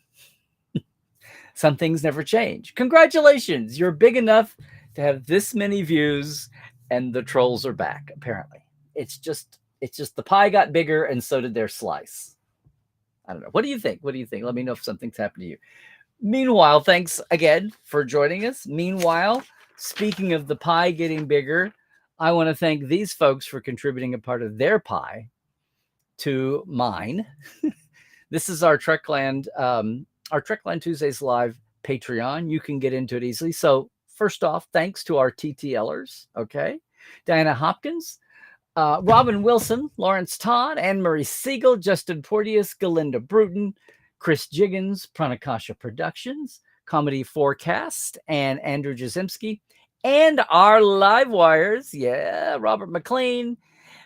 some things never change. Congratulations. You're big enough to have this many views, and the trolls are back, apparently. It's just the pie got bigger, and so did their slice. I don't know. What do you think? What do you think? Let me know if something's happened to you. Meanwhile, thanks again for joining us. Meanwhile, speaking of the pie getting bigger, I want to thank these folks for contributing a part of their pie. to mine. This is our Trekland Tuesdays Live Patreon. You can get into it easily. So first off, thanks to our TTLers, okay? Diana Hopkins, Robin Wilson, Lawrence Todd, Anne-Marie Siegel, Justin Porteous, Galinda Bruton, Chris Jiggins, Pranakasha Productions, Comedy Forecast, and Andrew Jasimski, and our live wires, Robert McLean,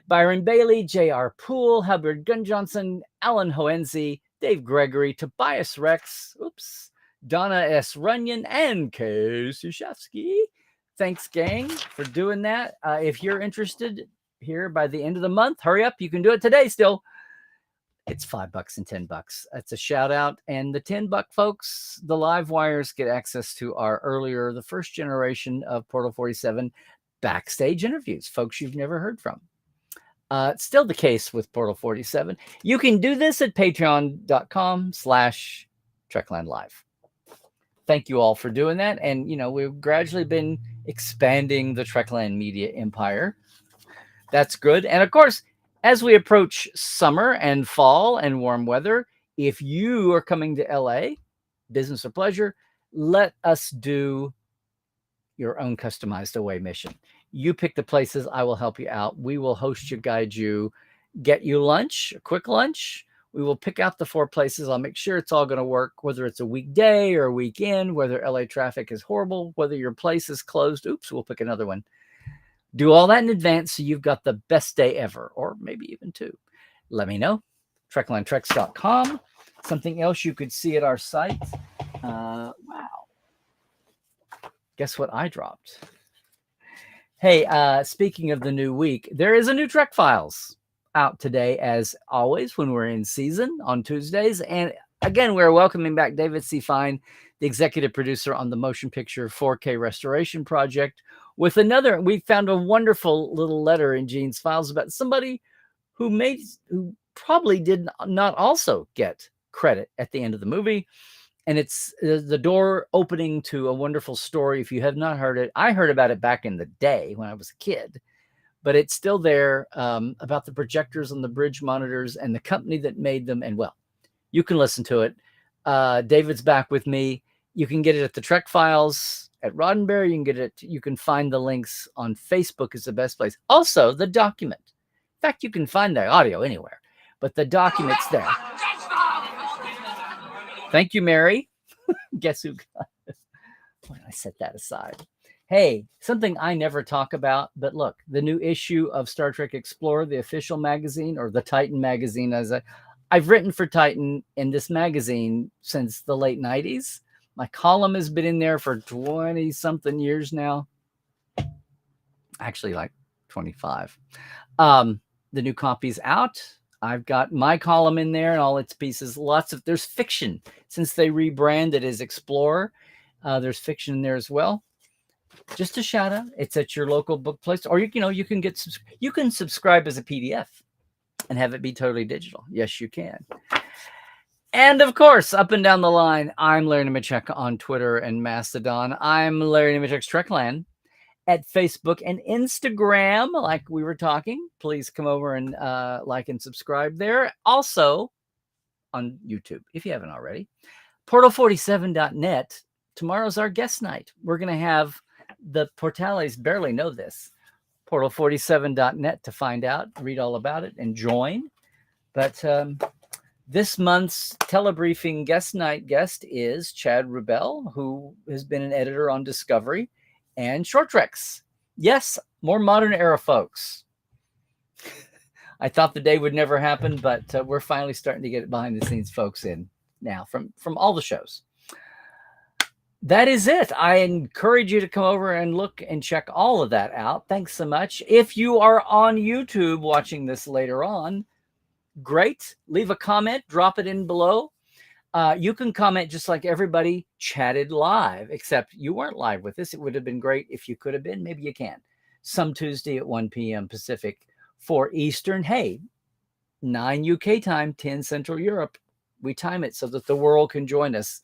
Byron Bailey, J.R. Poole, Hubbard Gunn Johnson, Alan Hoenzi, Dave Gregory, Tobias Rex, Donna S. Runyon, and Kay Sushevsky. Thanks, gang, for doing that. If you're interested here by the end of the month, hurry up. You can do it today still. It's $5 and $10. That's a shout out. And the $10 folks, the live wires get access to the first generation of Portal 47 backstage interviews, folks you've never heard from. It's still the case with Portal 47. You can do this at patreon.com/Trekland Live. Thank you all for doing that. And, we've gradually been expanding the Trekland media empire. That's good. And of course, as we approach summer and fall and warm weather, if you are coming to LA, business or pleasure, let us do your own customized away mission. You pick the places, I will help you out. We will host you, guide you, get you lunch, a quick lunch. We will pick out the 4 places. I'll make sure it's all going to work, whether it's a weekday or a weekend, whether LA traffic is horrible, whether your place is closed. We'll pick another one. Do all that in advance so you've got the best day ever, or maybe even 2. Let me know. TreklandTreks.com. Something else you could see at our site. Wow. Guess what I dropped? Hey, speaking of the new week, there is a new Trek Files out today, as always, when we're in season on Tuesdays. And again, we're welcoming back David C. Fine, the executive producer on the motion picture 4K restoration project, with we found a wonderful little letter in Gene's files about somebody who probably did not also get credit at the end of the movie. And it's the door opening to a wonderful story. If you have not heard it, I heard about it back in the day when I was a kid, but it's still there, about the projectors on the bridge monitors and the company that made them. And you can listen to it. David's back with me. You can get it at the Trek Files at Roddenberry. You can get it. You can find the links on Facebook is the best place. Also, the document. In fact, you can find the audio anywhere, but the document's there. Thank you, Mary. Guess who got it? Why did I set that aside? Hey, something I never talk about, but look, the new issue of Star Trek Explorer, the official magazine, or the Titan magazine, I've written for Titan in this magazine since the late 90s. My column has been in there for 20-something years now. Actually, like 25. The new copy's out. I've got my column in there and all its pieces. There's fiction. Since they rebranded as Explorer, there's fiction in there as well. Just a shout out. It's at your local book place, or you can subscribe as a PDF and have it be totally digital. Yes, you can. And of course, up and down the line, I'm Larry Nemechek on Twitter and Mastodon. I'm Larry Nemechek's Trekland at Facebook and Instagram, like we were talking. Please come over and like and subscribe there. Also on YouTube, if you haven't already. Portal47.net. Tomorrow's our guest night. We're going to have the Portales barely know this. Portal47.net to find out, read all about it, and join. But this month's telebriefing guest night guest is Chad Rubel, who has been an editor on Discovery and Short Treks. Yes, more modern era folks. I thought the day would never happen, but we're finally starting to get behind the scenes folks in now from all the shows. That is it. I encourage you to come over and look and check all of that out. Thanks so much. If you are on YouTube watching this later on, great. Leave a comment, drop it in below. You can comment just like everybody chatted live, except you weren't live with us. It would have been great if you could have been. Maybe you can. Some Tuesday at 1 p.m. Pacific, 4 Eastern. Hey, 9 UK time, 10 Central Europe. We time it so that the world can join us.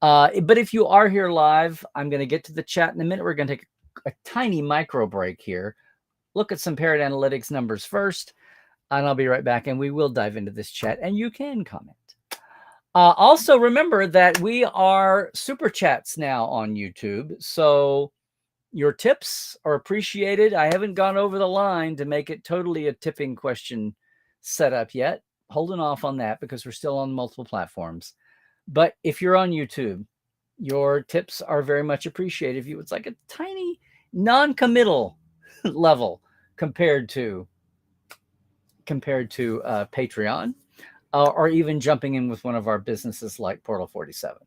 But if you are here live, I'm going to get to the chat in a minute. We're going to take a tiny micro break here. Look at some Parrot Analytics numbers first. And I'll be right back, and we will dive into this chat, and you can comment. Also, remember that we are super chats now on YouTube, so your tips are appreciated. I haven't gone over the line to make it totally a tipping question setup yet. Holding off on that because we're still on multiple platforms. But if you're on YouTube, your tips are very much appreciated. It's like a tiny non-committal level compared to Patreon, or even jumping in with one of our businesses like Portal 47.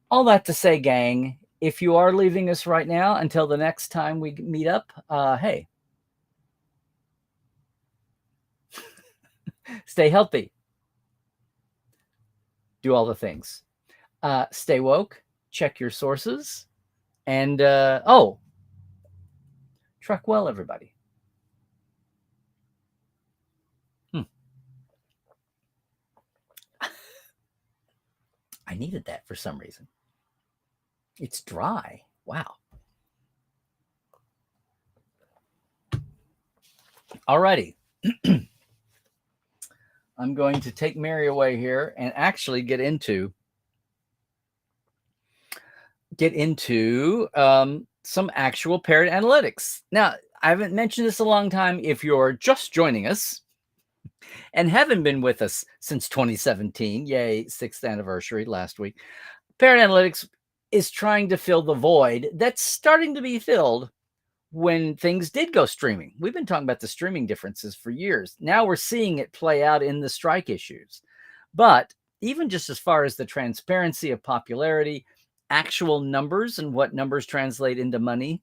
All that to say, gang, if you are leaving us right now until the next time we meet up, hey, stay healthy. Do all the things. Stay woke. Check your sources. And, truck well, everybody. I needed that for some reason. It's dry. Wow. Alrighty. I'm going to take Mary away here and actually get into some actual parrot analytics. Now, I haven't mentioned this a long time. If you're just joining us and haven't been with us since 2017, yay, 6th anniversary last week, Parrot Analytics is trying to fill the void that's starting to be filled when things did go streaming. We've been talking about the streaming differences for years. Now we're seeing it play out in the strike issues. But even just as far as the transparency of popularity, actual numbers and what numbers translate into money,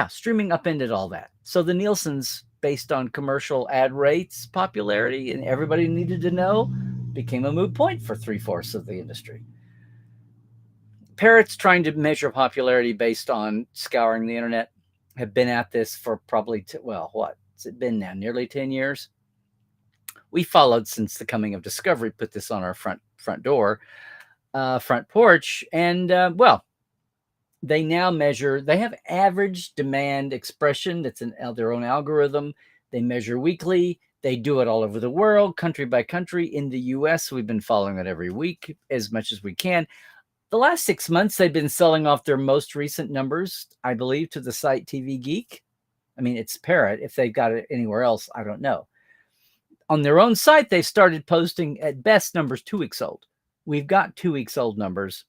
streaming upended all that. So the Nielsen's, based on commercial ad rates, popularity, and everybody needed to know, became a moot point for 3/4 of the industry. Parrots trying to measure popularity based on scouring the internet have been at this for probably, what's it been now? Nearly 10 years. We followed since the coming of Discovery, put this on our front door, front porch. And, they now measure, they have average demand expression. That's their own algorithm. They measure weekly. They do it all over the world, country by country. In the US, we've been following it every week as much as we can. The last 6 months, they've been selling off their most recent numbers, I believe, to the site TV Geek. I mean, it's Parrot. If they've got it anywhere else, I don't know. On their own site, they've started posting at best numbers 2 weeks old. We've got 2 weeks old numbers.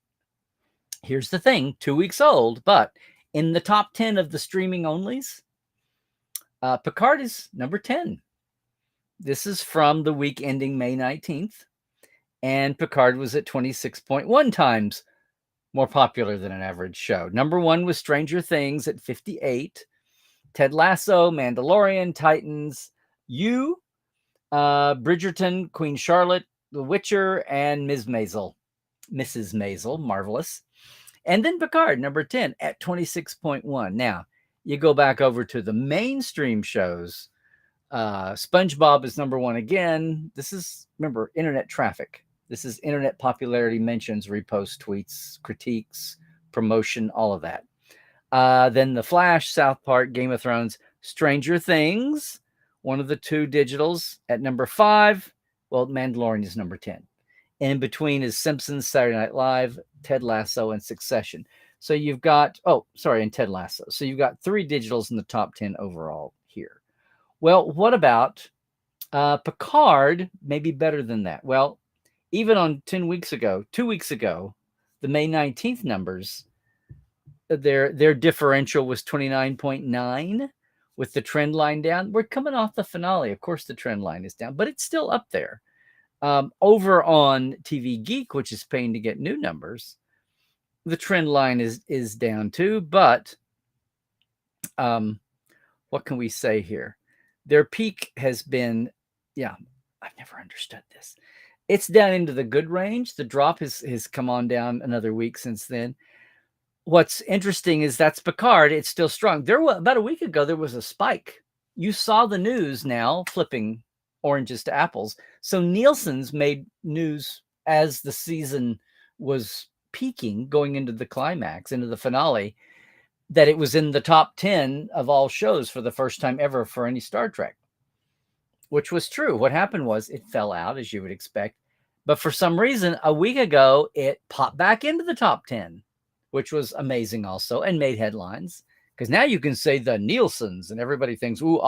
Here's the thing, 2 weeks old, but in the top 10 of the streaming onlys, Picard is number 10. This is from the week ending May 19th. And Picard was at 26.1 times more popular than an average show. Number 1 was Stranger Things at 58. Ted Lasso, Mandalorian, Titans, You, Bridgerton, Queen Charlotte, The Witcher, and Mrs. Maisel, marvelous. And then Picard, number 10 at 26.1. Now, you go back over to the mainstream shows. SpongeBob is number 1 again. This is, remember, internet traffic. This is internet popularity, mentions, reposts, tweets, critiques, promotion, all of that. Then The Flash, South Park, Game of Thrones, Stranger Things, one of the 2 digitals at number 5. Well, Mandalorian is number 10. And in between is Simpsons, Saturday Night Live, Ted Lasso, and Succession. So you've got, and Ted Lasso. So you've got 3 digitals in the top 10 overall here. Well, what about Picard? Maybe better than that. Well, even on 2 weeks ago, the May 19th numbers, their differential was 29.9 with the trend line down. We're coming off the finale. Of course, the trend line is down, but it's still up there. Over on TV Geek, which is paying to get new numbers, the trend line is down too. But what can we say here? Their peak has been, I've never understood this. It's down into the good range. The drop has come on down another week since then. What's interesting is that's Picard. It's still strong. About a week ago, there was a spike. You saw the news now flipping oranges to apples. So Nielsen's made news as the season was peaking, going into the climax, into the finale. that it was in the top 10 of all shows for the first time ever for any Star Trek, which was true. What happened was it fell out, as you would expect. But for some reason, a week ago, it popped back into the top 10, which was amazing also and made headlines. Because now you can say the Nielsen's and everybody thinks, ooh,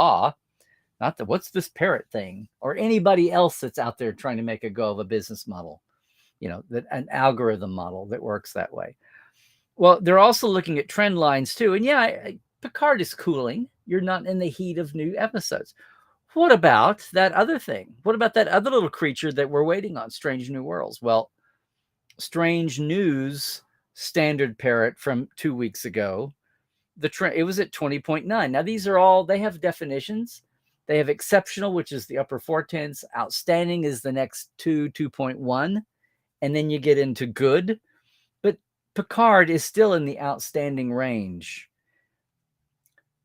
not the what's this parrot thing, or anybody else that's out there trying to make a go of a business model, that an algorithm model that works that way. Well, they're also looking at trend lines too. And yeah, Picard is cooling. You're not in the heat of new episodes. What about that other thing? What about that other little creature that we're waiting on, Strange New Worlds? Well, Strange News standard parrot from 2 weeks ago, it was at 20.9. Now, these are all, they have definitions. They have exceptional, which is the upper 4/10. Outstanding is the next 2.1. And then you get into good. But Picard is still in the outstanding range.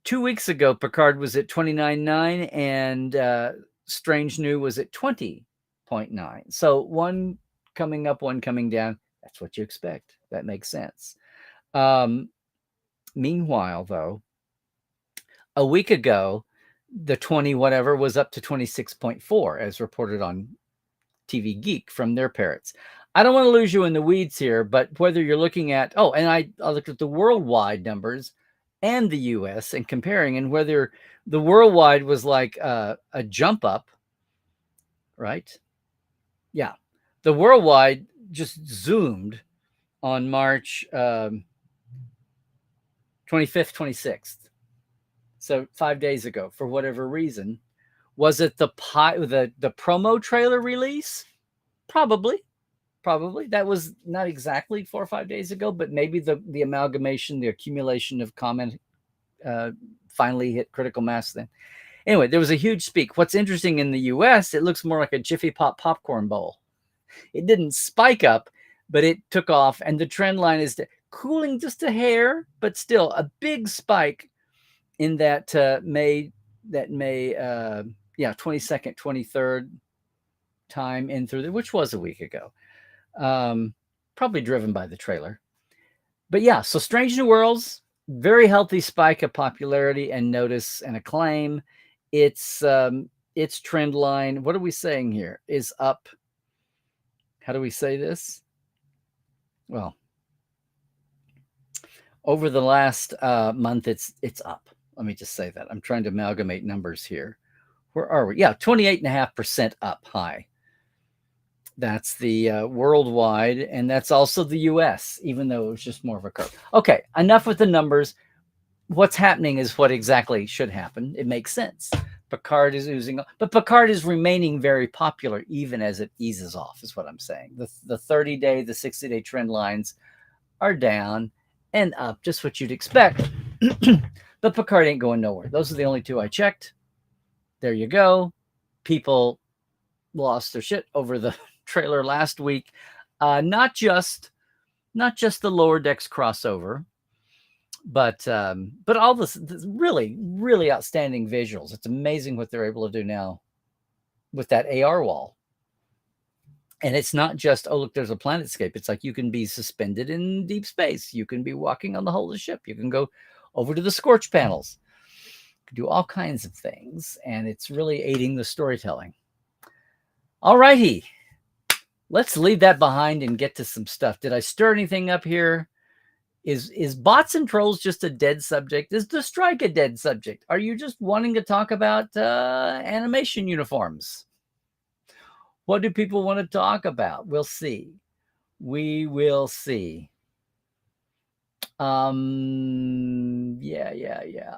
2 weeks ago, Picard was at 29.9 and Strange New was at 20.9. So one coming up, one coming down. That's what you expect. That makes sense. Meanwhile, though, a week ago, the 20 whatever was up to 26.4 as reported on TV Geek from their parrots. I don't want to lose you in the weeds here, but whether you're looking at, and I looked at the worldwide numbers and the US and comparing, and whether the worldwide was like a jump up, right? Yeah. The worldwide just zoomed on March 25th, 26th. So 5 days ago, for whatever reason. Was it the promo trailer release? Probably. That was not exactly 4 or 5 days ago, but maybe the amalgamation, the accumulation of comment finally hit critical mass then. Anyway, there was a huge speak. What's interesting in the US, it looks more like a Jiffy Pop popcorn bowl. It didn't spike up, but it took off, and the trend line is cooling just a hair, but still a big spike in that May 22nd, 23rd time in through which was a week ago. Probably driven by the trailer. But yeah, so Strange New Worlds, very healthy spike of popularity and notice and acclaim. Its trend line, what are we saying here, is up. How do we say this? Well, over the last month, it's up. Let me just say that. I'm trying to amalgamate numbers here. Where are we? Yeah, 28.5% up high. That's the worldwide, and that's also the US, even though it was just more of a curve. Okay, enough with the numbers. What's happening is what exactly should happen. It makes sense. Picard is oozing, but Picard is remaining very popular even as it eases off, is what I'm saying. The 30-day, the 60-day trend lines are down and up, just what you'd expect. But Picard ain't going nowhere. Those are the only two I checked. There you go. People lost their shit over the trailer last week. Not just the Lower Decks crossover, but all this really, really outstanding visuals. It's amazing what they're able to do now with that AR wall. And it's not just, oh, look, there's a planetscape. It's like you can be suspended in deep space. You can be walking on the hull of the ship. You can go over to the scorch panels. You can do all kinds of things. And it's really aiding the storytelling. All righty. Let's leave that behind and get to some stuff. Did I stir anything up here? Is bots and trolls just a dead subject? Is the strike a dead subject? Are you just wanting to talk about animation uniforms? What do people want to talk about? We'll see. We will see. Yeah.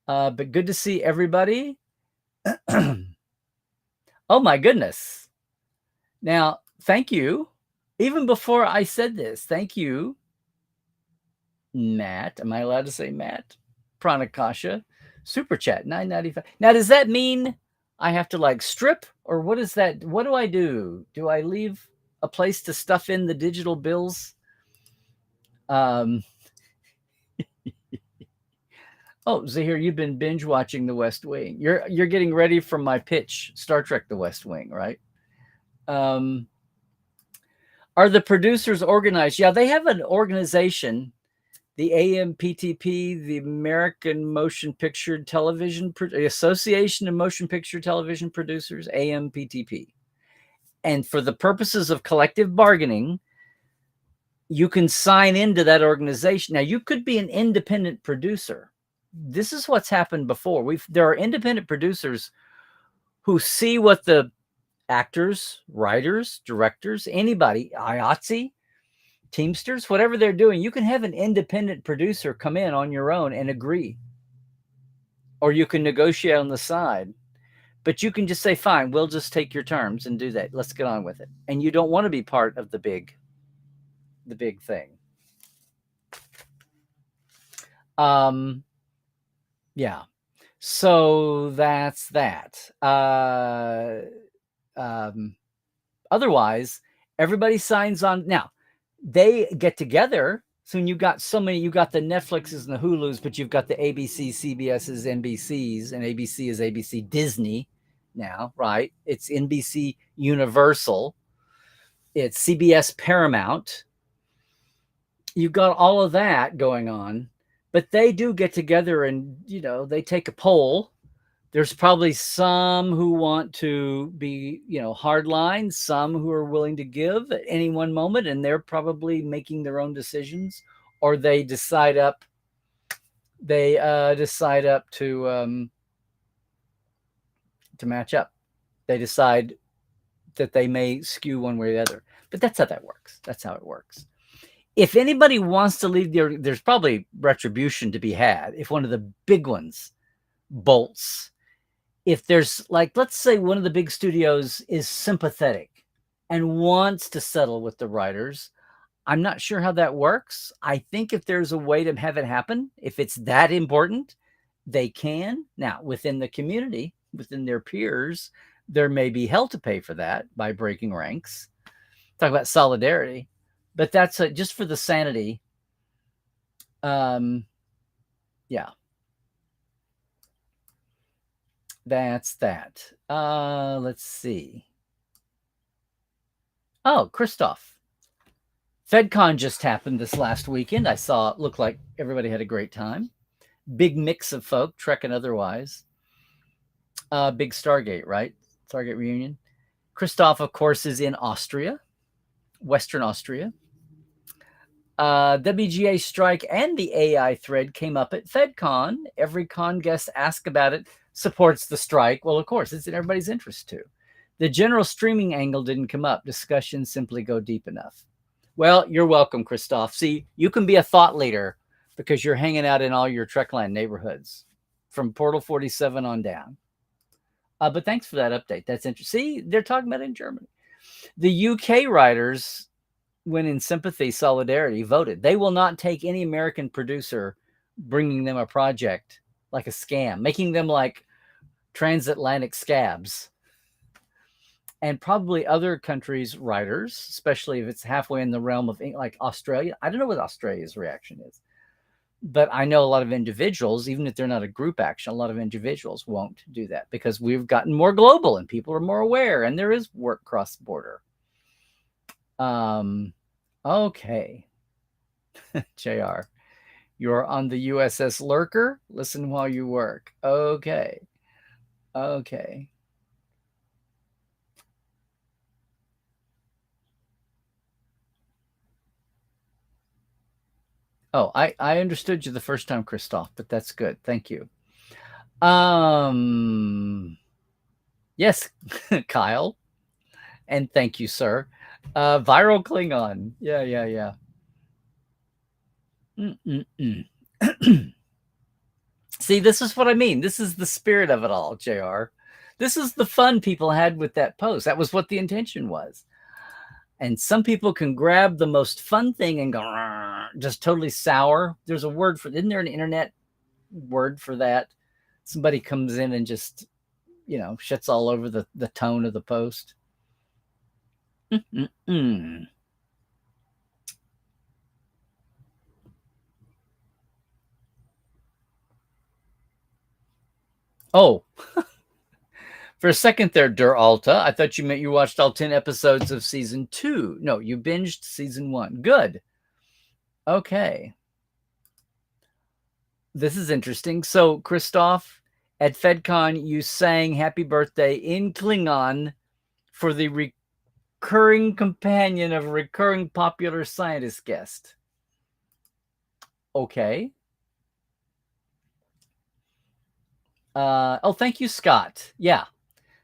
But good to see everybody. Oh my goodness. Now, thank you. Even before I said this, thank you, Matt. Am I allowed to say Matt? Pranakasha. Super chat, $9.95. Now, does that mean I have to like strip, or what is that? What do I do? Do I leave a place to stuff in the digital bills? Oh, Zahir, you've been binge watching The West Wing. You're getting ready for my pitch, Star Trek: The West Wing, right? Are the producers organized? Yeah, they have an organization, the AMPTP, the American Motion Picture Television, the Association of Motion Picture Television Producers, AMPTP. And for the purposes of collective bargaining, you can sign into that organization. Now, you could be an independent producer. This is what's happened before. There are independent producers who see what the actors, writers, directors, anybody, IATSE, Teamsters, whatever they're doing, you can have an independent producer come in on your own and agree. Or you can negotiate on the side. But you can just say, fine, we'll just take your terms and do that. Let's get on with it. And you don't want to be part of the big thing. Yeah. So that's that. Otherwise, everybody signs on. Now, they get together. So when you got the Netflixes and the Hulus, but you've got the ABC, CBSs, NBCs, and ABC is ABC Disney now, right? It's NBC Universal. It's CBS Paramount. You've got all of that going on, but they do get together and, they take a poll. There's probably some who want to be, hardline, some who are willing to give at any one moment, and they're probably making their own decisions, or they decide up to match up. They decide that they may skew one way or the other, but that's how that works. That's how it works. If anybody wants to leave there's probably retribution to be had if one of the big ones bolts. If there's, like, let's say one of the big studios is sympathetic and wants to settle with the writers, I'm not sure how that works. I think if there's a way to have it happen, if it's that important, they can. Now, within the community, within their peers, there may be hell to pay for that by breaking ranks. Talk about solidarity. But that's just for the sanity. Yeah. That's that. Let's see. Oh, Christoph. FedCon just happened this last weekend. I saw it looked like everybody had a great time. Big mix of folk, Trek and otherwise. Big Stargate, right? Stargate reunion. Christoph, of course, is in Austria, Western Austria. WGA strike and the AI thread came up at FedCon. Every con guest asked about it, supports the strike. Well, of course, it's in everybody's interest too. The general streaming angle didn't come up. Discussions simply go deep enough. Well, you're welcome, Christoph. See, you can be a thought leader because you're hanging out in all your Trekland neighborhoods from Portal 47 on down. But thanks for that update. That's interesting. See, they're talking about it in Germany. The UK writers, when in sympathy, solidarity, voted. They will not take any American producer bringing them a project like a scam, making them like transatlantic scabs. And probably other countries' writers, especially if it's halfway in the realm of, like, Australia. I don't know what Australia's reaction is. But I know a lot of individuals, even if they're not a group action, a lot of individuals won't do that because we've gotten more global and people are more aware and there is work cross-border. Okay. JR, you're on the USS Lurker. Listen while you work. Okay. Okay. Oh, I understood you the first time, Christoph, but that's good. Thank you. Yes, Kyle. And thank you, sir. Viral Klingon. Yeah. See, this is what I mean. This is the spirit of it all, JR. This is the fun people had with that post. That was what the intention was. And some people can grab the most fun thing and go just totally sour. There's a word for, isn't there an internet word for that? Somebody comes in and just, shits all over the tone of the post. Oh, for a second there, Der Alta, I thought you meant you watched all 10 episodes of season 2. No, you binged season 1. Good. Okay. This is interesting. So, Christoph, at FedCon, you sang Happy Birthday in Klingon for the recurring companion of a recurring popular scientist guest. Okay. Oh, thank you, Scott. Yeah.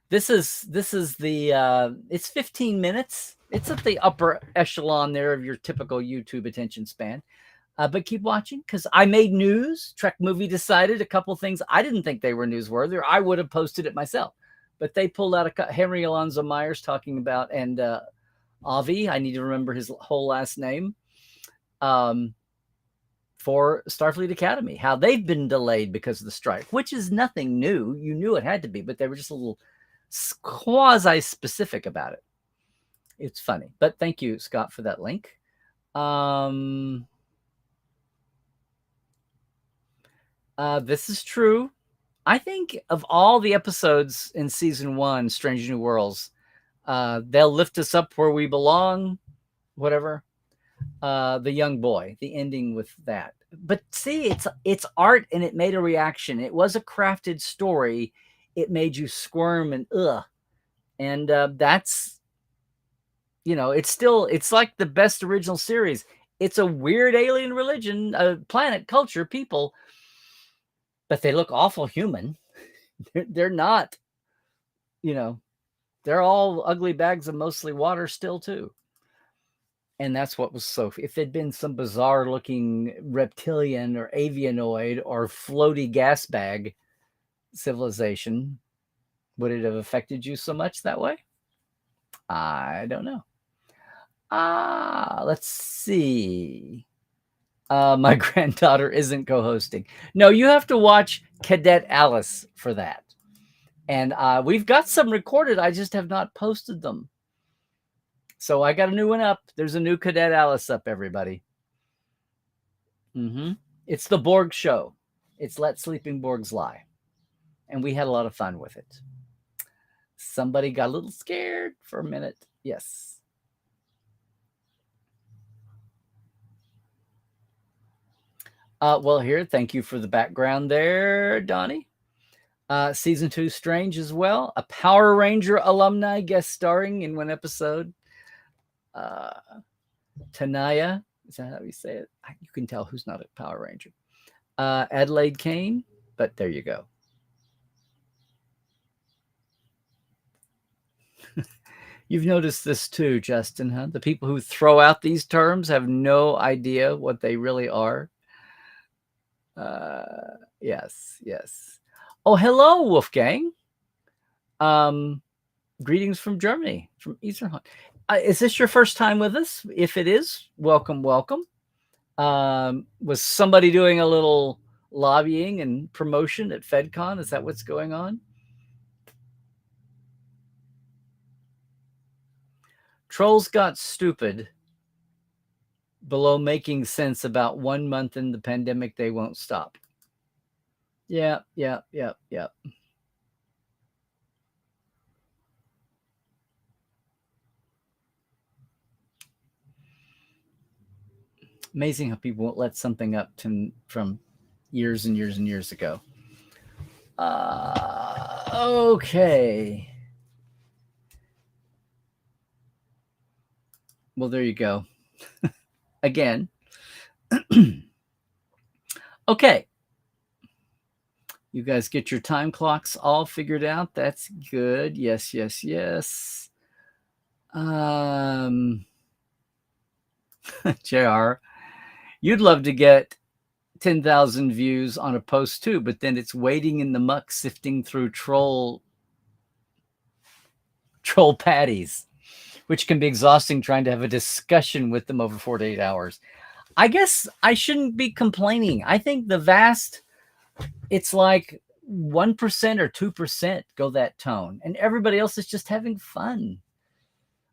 This is the it's 15 minutes. It's at the upper echelon there of your typical YouTube attention span. But keep watching, because I made news. Trek Movie decided a couple things I didn't think they were newsworthy, or I would have posted it myself. But they pulled out Henry Alonzo Myers talking about, and Avi, I need to remember his whole last name, for Starfleet Academy, how they've been delayed because of the strike, which is nothing new. You knew it had to be, but they were just a little quasi-specific about it. It's funny. But thank you, Scott, for that link. This is true. I think of all the episodes in season 1, Strange New Worlds, they'll lift us up where we belong, whatever. The young boy, the ending with that. But see, it's art, and it made a reaction. It was a crafted story. It made you squirm and ugh. And that's, it's like the best original series. It's a weird alien religion, planet, culture, people, but they look awful human. They're not, they're all ugly bags of mostly water still too. And that's what was so, if there'd been some bizarre looking reptilian or avianoid or floaty gas bag civilization, would it have affected you so much that way? I don't know. Let's see. My granddaughter isn't co-hosting. No, you have to watch Cadet Alice for that. And we've got some recorded. I just have not posted them. So I got a new one up. There's a new Cadet Alice up, everybody. It's the Borg show. It's Let Sleeping Borgs Lie. And we had a lot of fun with it. Somebody got a little scared for a minute. Yes. Well, here, thank you for the background there, Donnie. Season 2 Strange as well. A Power Ranger alumni guest starring in one episode. Tanaya, is that how you say it? You can tell who's not a Power Ranger. Adelaide Kane, but there you go. You've noticed this too, Justin, huh? The people who throw out these terms have no idea what they really are. Yes. Oh, hello, Wolfgang. Greetings from Germany, from Eastern. Is this your first time with us? If it is, welcome. Was somebody doing a little lobbying and promotion at FedCon? Is that what's going on? Trolls got stupid below making sense about 1 month in the pandemic. They won't stop. Yeah. Amazing how people won't let something up from years and years and years ago. Okay. Well, there you go. Again. Okay. You guys get your time clocks all figured out. That's good. Yes. JR, you'd love to get 10,000 views on a post too, but then it's waiting in the muck, sifting through troll patties, which can be exhausting trying to have a discussion with them over 48 hours. I guess I shouldn't be complaining. I think it's like 1% or 2% go that tone, and everybody else is just having fun.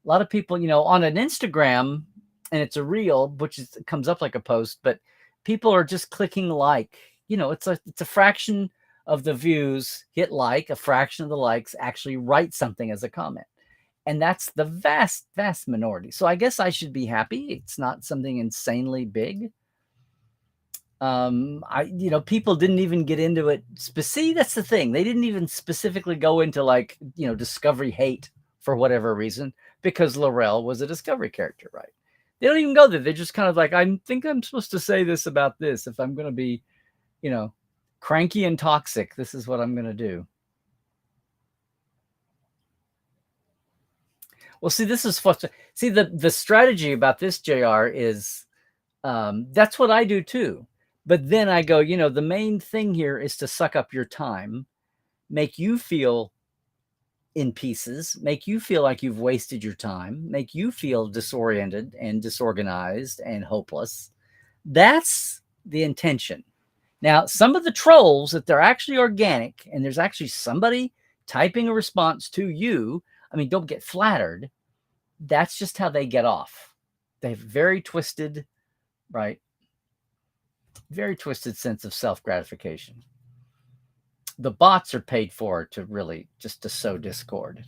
A lot of people, on an Instagram, and it's a reel, which comes up like a post, but people are just clicking like. It's a fraction of the views hit like, a fraction of the likes actually write something as a comment. And that's the vast, vast minority. So I guess I should be happy. It's not something insanely big. People didn't even get into it. See, that's the thing. They didn't even specifically go into like, Discovery hate for whatever reason, because Laurel was a Discovery character, right? They don't even go there. They're just kind of like, I think I'm supposed to say this about this. If I'm going to be, cranky and toxic, this is what I'm going to do. Well, see, this is see the strategy about this, JR, is that's what I do too. But then I go, the main thing here is to suck up your time, make you feel in pieces, make you feel like you've wasted your time, make you feel disoriented and disorganized and hopeless. That's the intention. Now, some of the trolls, if they're actually organic and there's actually somebody typing a response to you, I mean, don't get flattered. That's just how they get off. They have very twisted, right? Very twisted sense of self-gratification. The bots are paid for to really just to sow discord.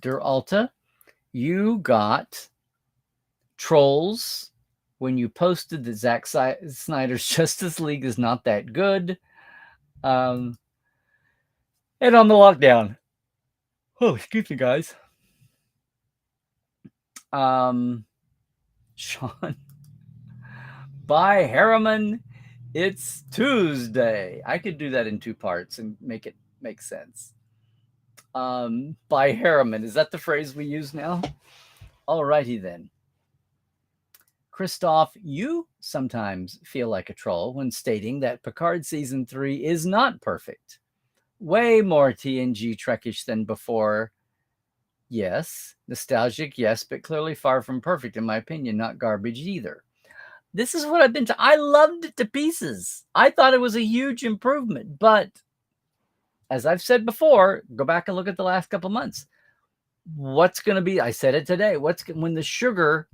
Der Alta, you got trolls when you posted that Zack Snyder's Justice League is not that good. And on the lockdown. Oh, excuse me, guys. Sean. By Harriman, it's Tuesday. I could do that in 2 parts and make it make sense. By Harriman. Is that the phrase we use now? Alrighty then. Christoph, you sometimes feel like a troll when stating that Picard Season 3 is not perfect. Way more TNG Trekish than before. Yes. Nostalgic, yes, but clearly far from perfect, in my opinion. Not garbage either. This is what I've been I loved it to pieces. I thought it was a huge improvement, but as I've said before, go back and look at the last couple of months. What's going to be, I said it today, when the sugar,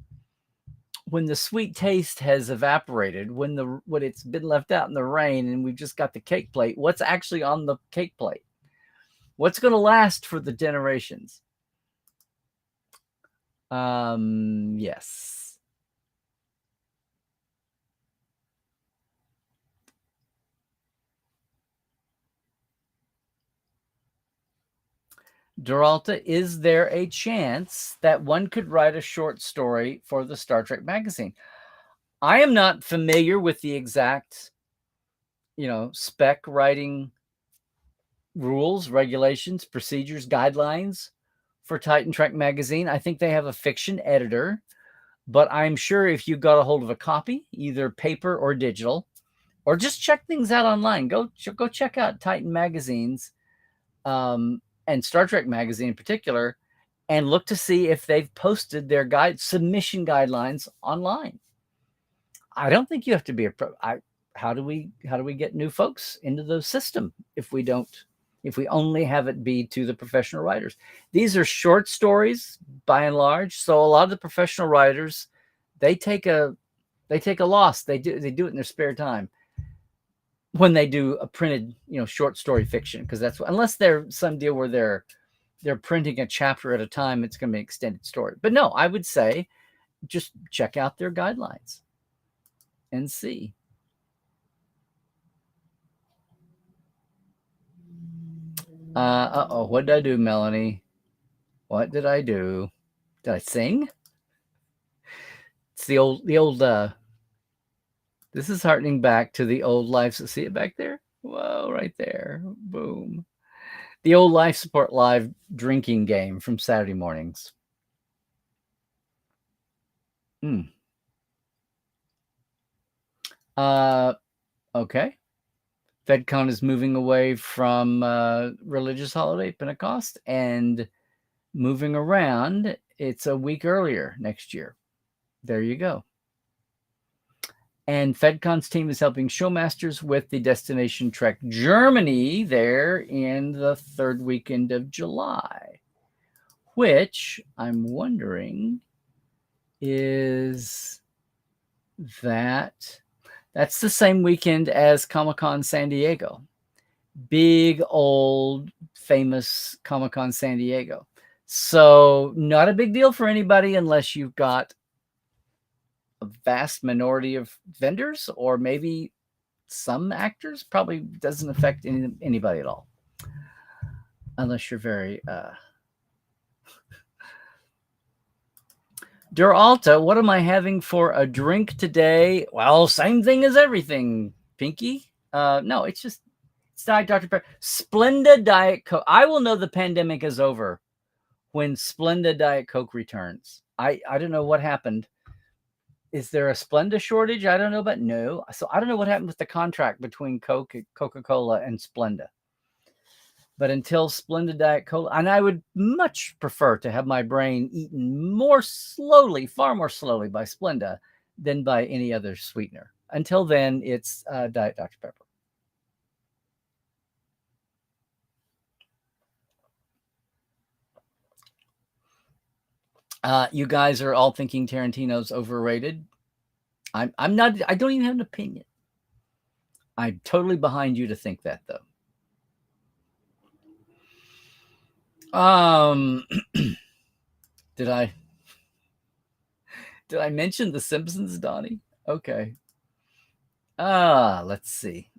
when the sweet taste has evaporated, when it's been left out in the rain and we've just got the cake plate, what's actually on the cake plate? What's going to last for the generations? Yes. Duralta, is there a chance that one could write a short story for the Star Trek magazine? I am not familiar with the exact, spec writing rules, regulations, procedures, guidelines for Titan Trek magazine. I think they have a fiction editor, but I'm sure if you got a hold of a copy, either paper or digital, or just check things out online, go check out Titan magazines, and Star Trek magazine in particular, and look to see if they've posted their submission guidelines online. I don't think you have to be how do we get new folks into the system if we only have it be to the professional writers? These are short stories by and large, so a lot of the professional writers, they take a loss. They do it in their spare time when they do a printed, short story fiction, because that's unless they're some deal where they're printing a chapter at a time, it's going to be an extended story. But no, I would say just check out their guidelines and see. What did I do, Melanie? What did I do? Did I sing? It's the old this is hearkening back to the old life. See it back there? Whoa, right there. Boom. The old Life Support Live drinking game from Saturday mornings. Okay. FedCon is moving away from religious holiday, Pentecost, and moving around. It's a week earlier next year. There you go. And FedCon's team is helping Showmasters with the Destination Trek Germany there in the 3rd weekend of July, which I'm wondering is that's the same weekend as Comic-Con San Diego. Big, old, famous Comic-Con San Diego. So not a big deal for anybody unless you've got a vast minority of vendors, or maybe some actors. Probably doesn't affect anybody at all, unless you're very Duralta, what am I having for a drink today? Well, same thing as everything, Pinky. No, it's Diet Dr. Pepper. Splenda Diet Coke. I will know the pandemic is over when Splenda Diet Coke returns. I don't know what happened. Is there a Splenda shortage? I don't know, but no. So I don't know what happened with the contract between Coca-Cola and Splenda. But until Splenda Diet Cola, and I would much prefer to have my brain eaten more slowly, far more slowly by Splenda than by any other sweetener. Until then, it's Diet Dr. Pepper. You guys are all thinking Tarantino's overrated. I'm not. I don't even have an opinion. I'm totally behind you to think that, though. Did I mention The Simpsons, Donnie? Okay. Let's see.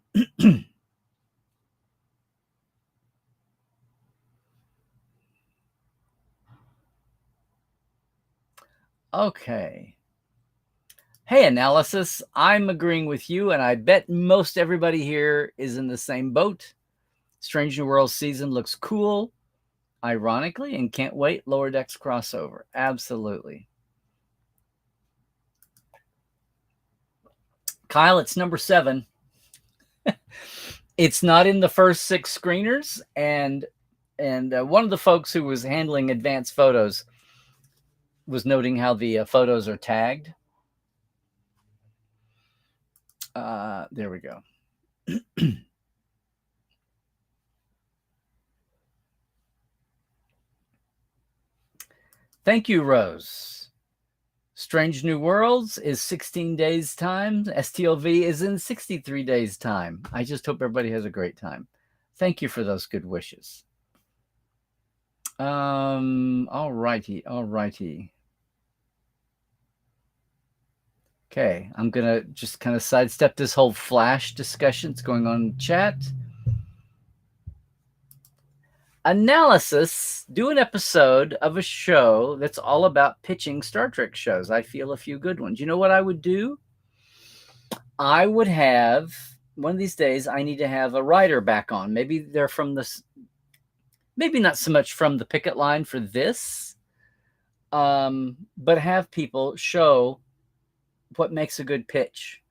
Okay. Hey, Analysis, I'm agreeing with you, and I bet most everybody here is in the same boat. Strange New Worlds season looks cool, ironically, and can't wait. Lower Decks crossover. Absolutely. Kyle, it's number 7. It's not in the first 6 screeners, and one of the folks who was handling advanced photos was noting how the photos are tagged. There we go. Thank you, Rose. Strange New Worlds is 16 days time. STLV is in 63 days time. I just hope everybody has a great time. Thank you for those good wishes. All righty. Okay, I'm gonna just kind of sidestep this whole Flash discussion that's going on in chat. Analysis, do an episode of a show that's all about pitching Star Trek shows. I feel a few good ones. You know what I would do? I would have, one of these days, I need to have a writer back on. Maybe they're from this, maybe not so much from the picket line for this, but have people show what makes a good pitch.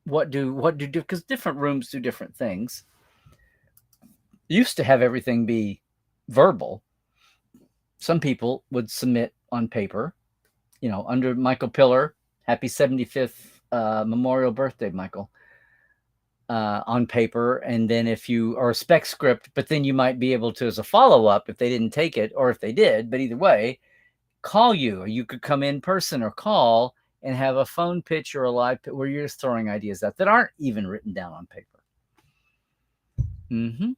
What do, because different rooms do different things. Used to have everything be verbal. Some people would submit on paper, under Michael Pillar, happy 75th memorial birthday, Michael, on paper. And then if you are a spec script, but then you might be able to, as a follow-up, if they didn't take it, or if they did, but either way, call you, or you could come in person or call and have a phone pitch or a live pitch where you're just throwing ideas out that aren't even written down on paper. Mm-hmm.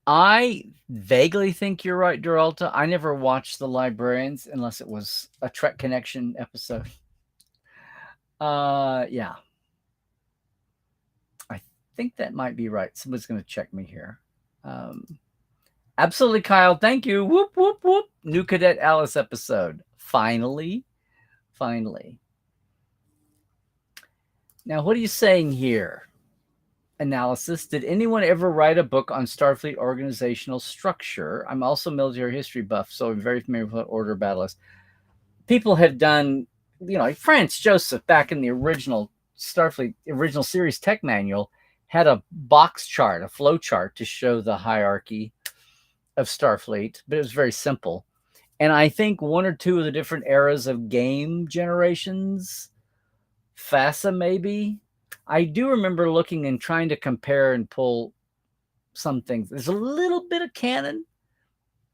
I vaguely think you're right, Duralta. I never watched The Librarians unless it was a Trek Connection episode. Yeah. I think that might be right. Somebody's going to check me here. Absolutely, Kyle. Thank you. Whoop, whoop, whoop. New Cadet Alice episode. Finally. Now, what are you saying here? Analysis. Did anyone ever write a book on Starfleet organizational structure? I'm also military history buff, so I'm very familiar with what order battle is. People have done, like France Joseph back in the original Starfleet, original series tech manual, had a box chart, a flow chart to show the hierarchy of Starfleet, but it was very simple. And I think one or two of the different eras of game generations, FASA maybe, I do remember looking and trying to compare and pull some things. There's a little bit of canon,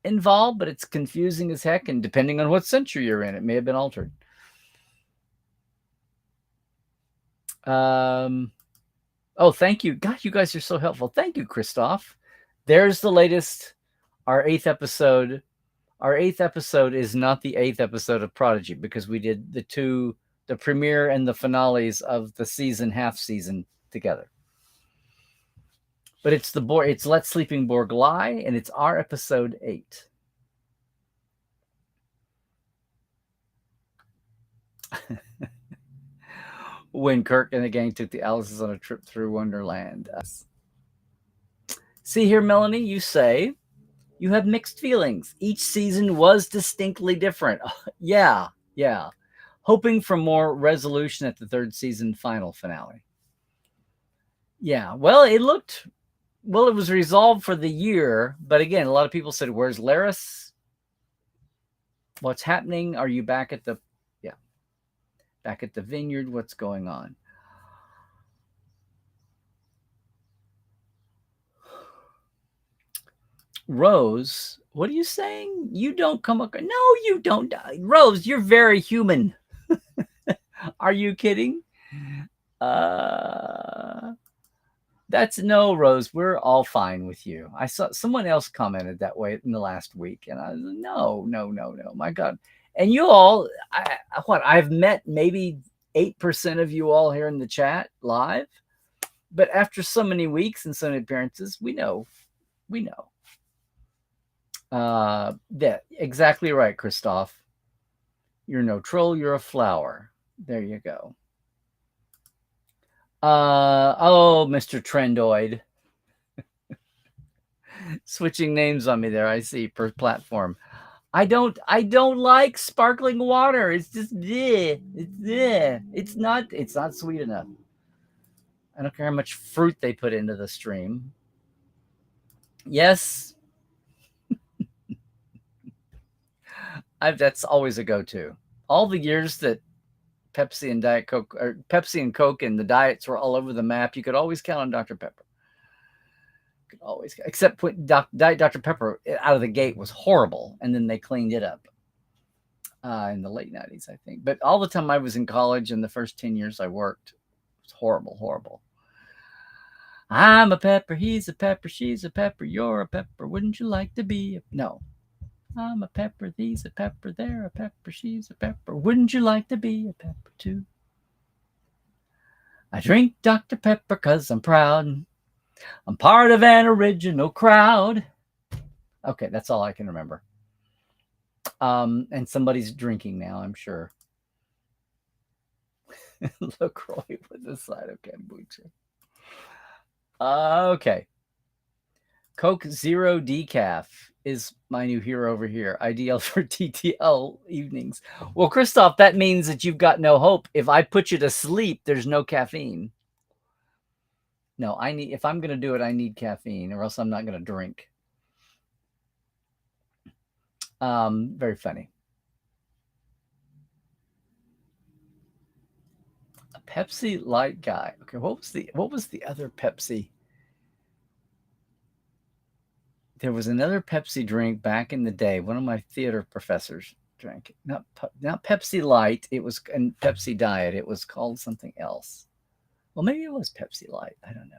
involved, but it's confusing as heck. And depending on what century you're in, it may have been altered. Oh, thank you. God, you guys are so helpful. Thank you, Christoph. There's the latest, our 8th episode. Our 8th episode is not the 8th episode of Prodigy because we did the premiere and the finales of the season, half season together. But it's it's Let Sleeping Borg Lie, and it's our episode 8. When Kirk and the gang took the Alices on a trip through Wonderland. See here, Melanie, you say you have mixed feelings. Each season was distinctly different. Yeah. Hoping for more resolution at the 3rd season final finale. Yeah, well, it was resolved for the year, but again, a lot of people said, where's Laris? What's happening? Are you back at the vineyard? What's going on? Rose, what are you saying? You don't come across. No, you don't. Rose, you're very human. Are you kidding? That's no, Rose. We're all fine with you. I saw someone else commented that way in the last week, and I was no. My God. And you all, I've met maybe 8% of you all here in the chat live, but after so many weeks and so many appearances, we know. That exactly right, Christoph. You're no troll, you're a flower. There you go. Oh, Mr. Trendoid. Switching names on me there, I see, per platform. I don't like sparkling water. It's just bleh. It's bleh. It's not sweet enough. I don't care how much fruit they put into the stream. Yes. That's always a go-to. All the years that Pepsi and Diet Coke, or Pepsi and Coke and the diets were all over the map, you could always count on Dr. Pepper. Except when Diet Dr. Pepper out of the gate was horrible, and then they cleaned it up in the late 90s, I think. But all the time I was in college and the first 10 years I worked, it was horrible. I'm a pepper, he's a pepper, she's a pepper, you're a pepper, wouldn't you like to be no. I'm a pepper, these a pepper, they're a pepper, she's a pepper. Wouldn't you like to be a pepper too? I drink Dr. Pepper 'cause I'm proud. I'm part of an original crowd. Okay, that's all I can remember. And somebody's drinking now, I'm sure. LaCroix with the side of kombucha. Okay. Coke Zero Decaf is my new hero over here. Ideal for TTL evenings. Well, Christoph, that means that you've got no hope. If I put you to sleep, there's no caffeine. No, if I'm going to do it, I need caffeine, or else I'm not going to drink. Very funny. A Pepsi Light guy. Okay, what was the other Pepsi? There was another Pepsi drink back in the day. One of my theater professors drank it. Not Pepsi Light. It was and Pepsi Diet. It was called something else. Well, maybe it was Pepsi Light. I don't know.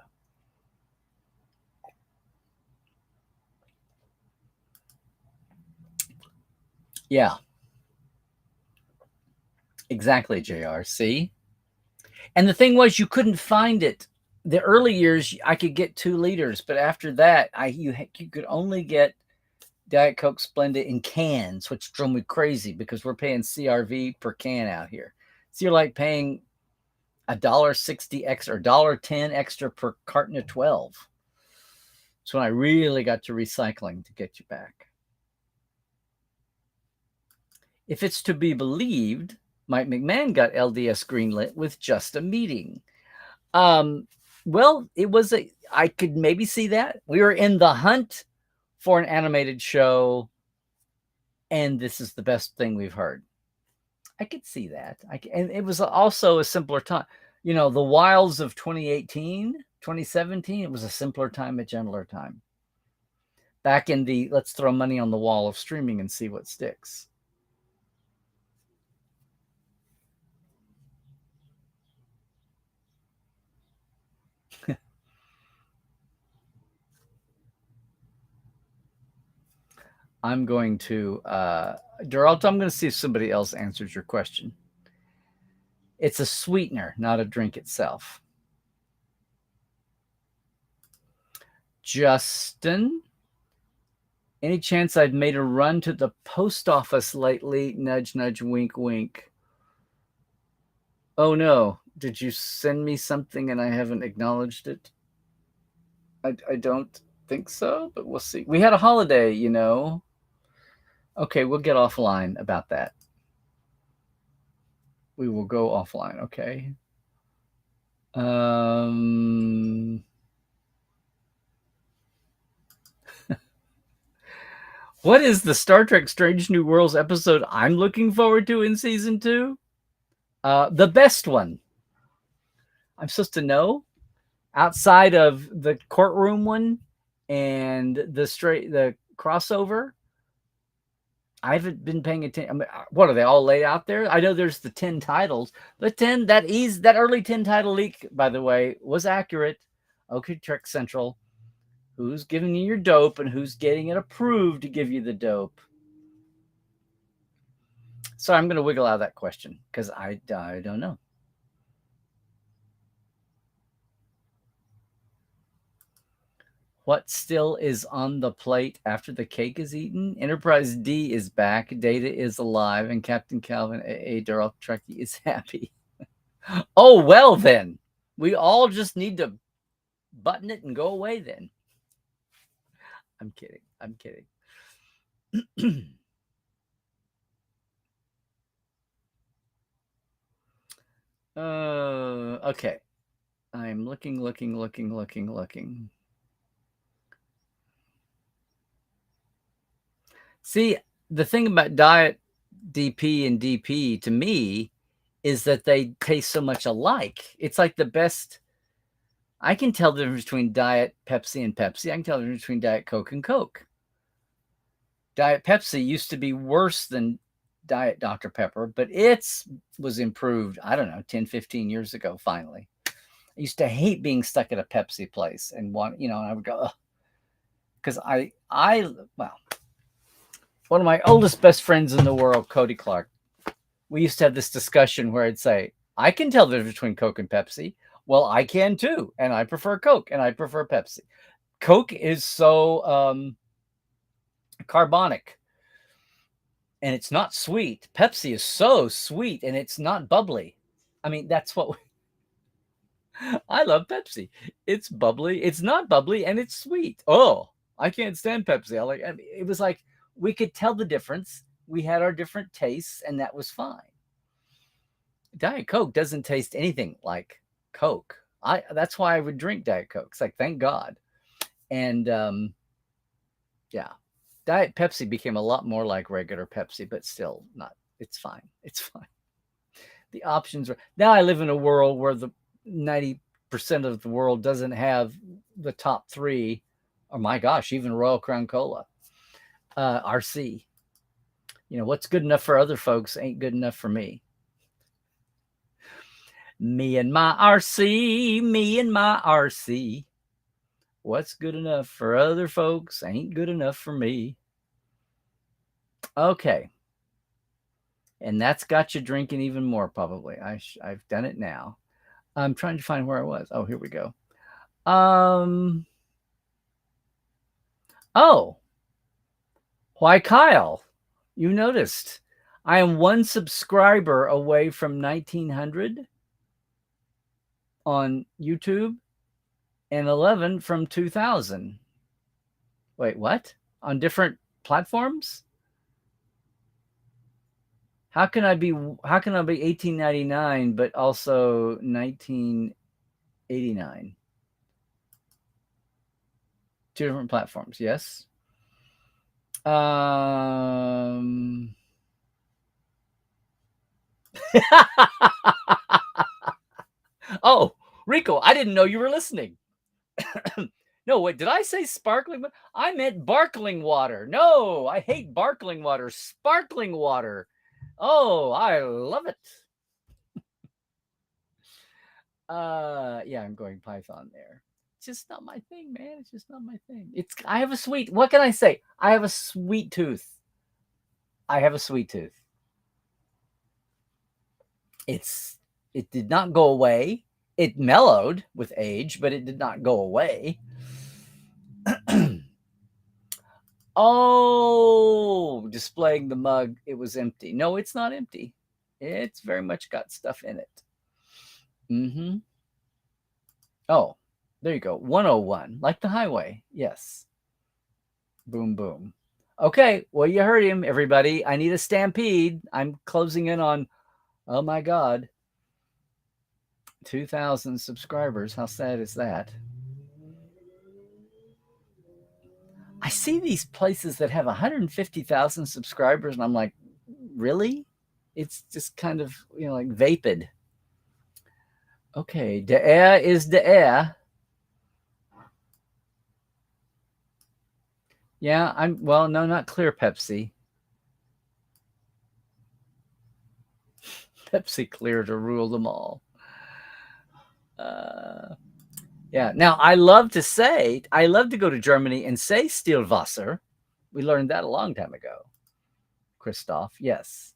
Yeah. Exactly, JR. See? And the thing was, you couldn't find it. The early years, I could get 2 liters, but after that, you could only get Diet Coke Splenda in cans, which drove me crazy because we're paying CRV per can out here. So you're like paying $1.60 extra or $1.10 extra per carton of 12. So when I really got to recycling to get you back. If it's to be believed, Mike McMahon got LDS greenlit with just a meeting. Well, I could maybe see that. We were in the hunt for an animated show, and this is the best thing we've heard. I could see that. And it was also a simpler time. You know, the wilds of 2018, 2017, it was a simpler time, a gentler time. Back in the let's throw money on the wall of streaming and see what sticks. I'm going to, Geralt, I'm going to see if somebody else answers your question. It's a sweetener, not a drink itself. Justin, any chance I've made a run to the post office lately? Nudge, nudge, wink, wink. Oh no, did you send me something and I haven't acknowledged it? I don't think so, but we'll see. We had a holiday, you know. Okay, we'll get offline about that. We will go offline, okay? What is the Star Trek Strange New Worlds episode I'm looking forward to in season 2? The best one. I'm supposed to know. Outside of the courtroom one and the crossover, I haven't been paying attention. I mean, what are they all laid out there? I know there's the 10 titles. The 10 that early 10 title leak, by the way, was accurate. Okay, Trek Central. Who's giving you your dope and who's getting it approved to give you the dope? So I'm going to wiggle out of that question because I don't know. What still is on the plate after the cake is eaten? Enterprise D is back, Data is alive, and Captain Calvin A.A. Darrell Trekkie is happy. Oh, well then. We all just need to button it and go away then. I'm kidding. I'm kidding. Okay. I'm looking. See, the thing about Diet DP and DP to me is that they taste so much alike. It's like the best. I can tell the difference between Diet Pepsi and Pepsi. I can tell the difference between Diet Coke and Coke. Diet Pepsi used to be worse than Diet Dr. Pepper, but it was improved, I don't know, 10, 15 years ago, finally. I used to hate being stuck at a Pepsi place and want, and I would go, because well, one of my oldest best friends in the world, Cody Clark, we used to have this discussion where I'd say, I can tell the difference between Coke and Pepsi. Well, I can too. And I prefer Coke and I prefer Pepsi. Coke is so carbonic and it's not sweet. Pepsi is so sweet and it's not bubbly. I mean, that's what I love Pepsi. It's bubbly. It's not bubbly and it's sweet. Oh, I can't stand Pepsi. It was like we could tell the difference. We had our different tastes and that was fine. Diet Coke doesn't taste anything like Coke. That's why I would drink Diet Coke. It's like, thank God. And yeah, Diet Pepsi became a lot more like regular Pepsi, but still not. It's fine. It's fine. The options are now. I live in a world where the 90% of the world doesn't have the top 3, or my gosh, even Royal Crown Cola, RC. What's good enough for other folks ain't good enough for me. Me and my RC. What's good enough for other folks ain't good enough for me. Okay. And that's got you drinking even more, probably. I've done it now. I'm trying to find where I was. Oh, here we go. Oh. Why, Kyle? You noticed. I am 1 subscriber away from 1900 on YouTube and 11 from 2000. Wait, what? On different platforms? How can I be 1899 but also 1989? 2 different platforms, yes. Oh, Rico, I didn't know you were listening. No, wait, did I say sparkling? I meant barkling water. No, I hate barkling water. Sparkling water. Oh, I love it. Yeah, I'm going Python there. It's just not my thing, man. It's just not my thing. I have a sweet, what can I say? I have a sweet tooth. I have a sweet tooth. It did not go away. It mellowed with age, but it did not go away. Oh, displaying the mug, it was empty. No, it's not empty. It's very much got stuff in it. Mm-hmm. Oh, there you go. 101, like the highway. Yes. Boom, boom. Okay, well, you heard him, everybody. I need a stampede. I'm closing in on, oh my God, 2,000 subscribers. How sad is that? I see these places that have 150,000 subscribers, and I'm like, really? It's just kind of, like vapid. Okay, the air is the air. Yeah, well, no, not clear Pepsi. Pepsi clear to rule them all. Yeah. Now, I love to go to Germany and say Stillwasser. We learned that a long time ago. Christoph, yes.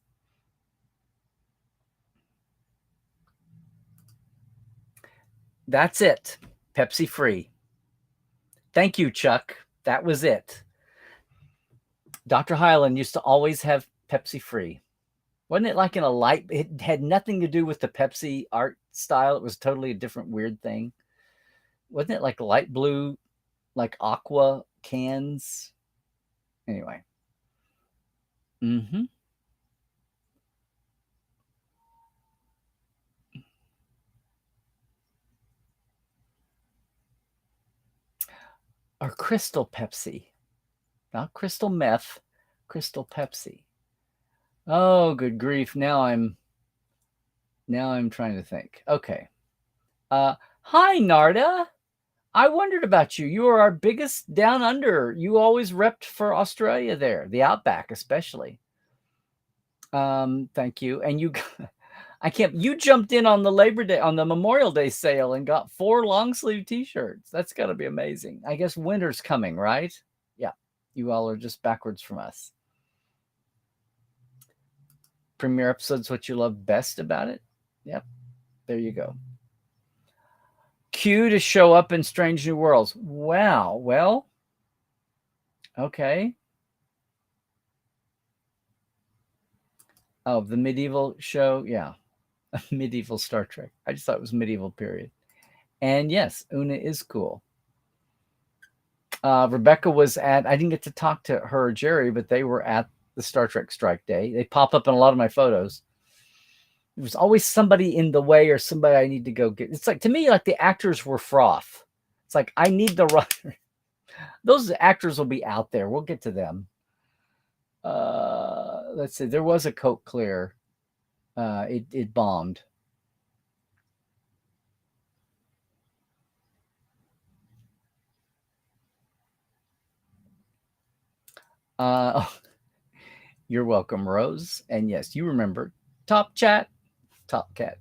That's it. Pepsi free. Thank you, Chuck. That was it. Dr. Hyland used to always have Pepsi free. Wasn't it like in a light? It had nothing to do with the Pepsi art style. It was totally a different weird thing. Wasn't it like light blue, like aqua cans? Anyway. Mm-hmm. Or Crystal Pepsi. Not crystal meth, Crystal Pepsi. Oh, good grief. Now I'm trying to think. Okay. Hi, Narda. I wondered about you. You are our biggest down under. You always repped for Australia there, the Outback especially. Thank you. And you jumped in on the Memorial Day sale and got 4 long sleeve t-shirts. That's got to be amazing. I guess winter's coming, right? Yeah. You all are just backwards from us. Premiere episodes, what you love best about it? Yep. There you go. Q to show up in Strange New Worlds. Wow. Well, okay. Oh, the medieval show. Yeah. Medieval Star Trek. I just thought it was medieval period. And yes, Una is cool. Rebecca was I didn't get to talk to her or Jerry, but they were at the Star Trek Strike Day. They pop up in a lot of my photos. There was always somebody in the way or somebody I need to go get. It's like, to me, like the actors were froth. It's like, I need the runner. Those actors will be out there. We'll get to them. Let's see. There was a Coke Clear. It bombed. You're welcome, Rose. And yes, you remember Top Cat. Top Cat.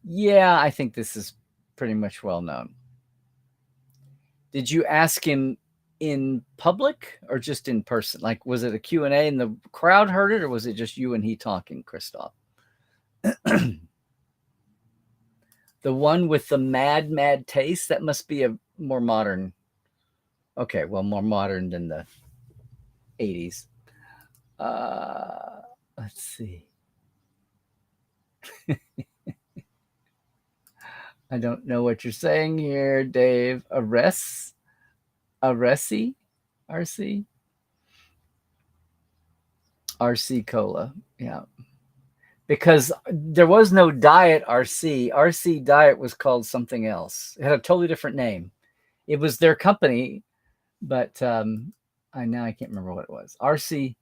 Yeah, I think this is pretty much well known. Did you ask him in public or just in person? Like, was it a Q&A and the crowd heard it, or was it just you and he talking, Christoph? The one with the mad taste, that must be a more modern. Okay, well, more modern than the 80s. Let's see. I don't know what you're saying here, Dave. Aresi? RC? RC Cola. Yeah. Because there was no Diet RC. RC Diet was called something else. It had a totally different name. It was their company, but I can't remember what it was. RC.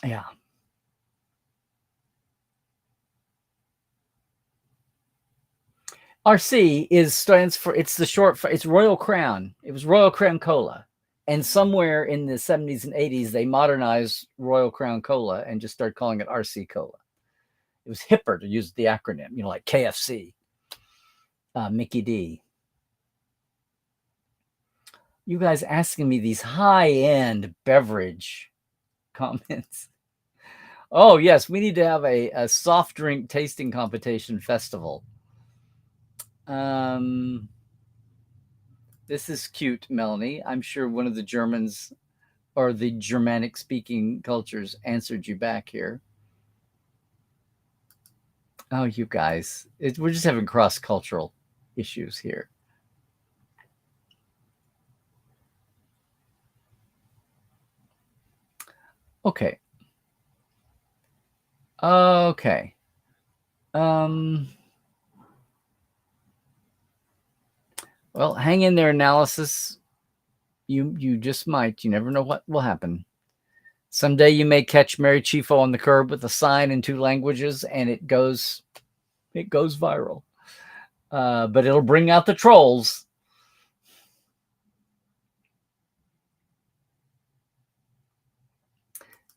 Yeah. RC stands for, it's the short for, it's Royal Crown. It was Royal Crown Cola. And somewhere in the 70s and 80s, they modernized Royal Crown Cola and just started calling it RC Cola. It was hipper to use the acronym, like KFC, Mickey D. You guys asking me these high-end beverage comments. Oh, yes, we need to have a soft drink tasting competition festival. This is cute, Melanie. I'm sure one of the Germans or the Germanic speaking cultures answered you back here. Oh, you guys, we're just having cross-cultural issues here. Okay. Okay. Well, hang in there, analysis. You just might. You never know what will happen. Someday you may catch Mary Chifo on the curb with a sign in 2 languages, and it goes viral. But it'll bring out the trolls.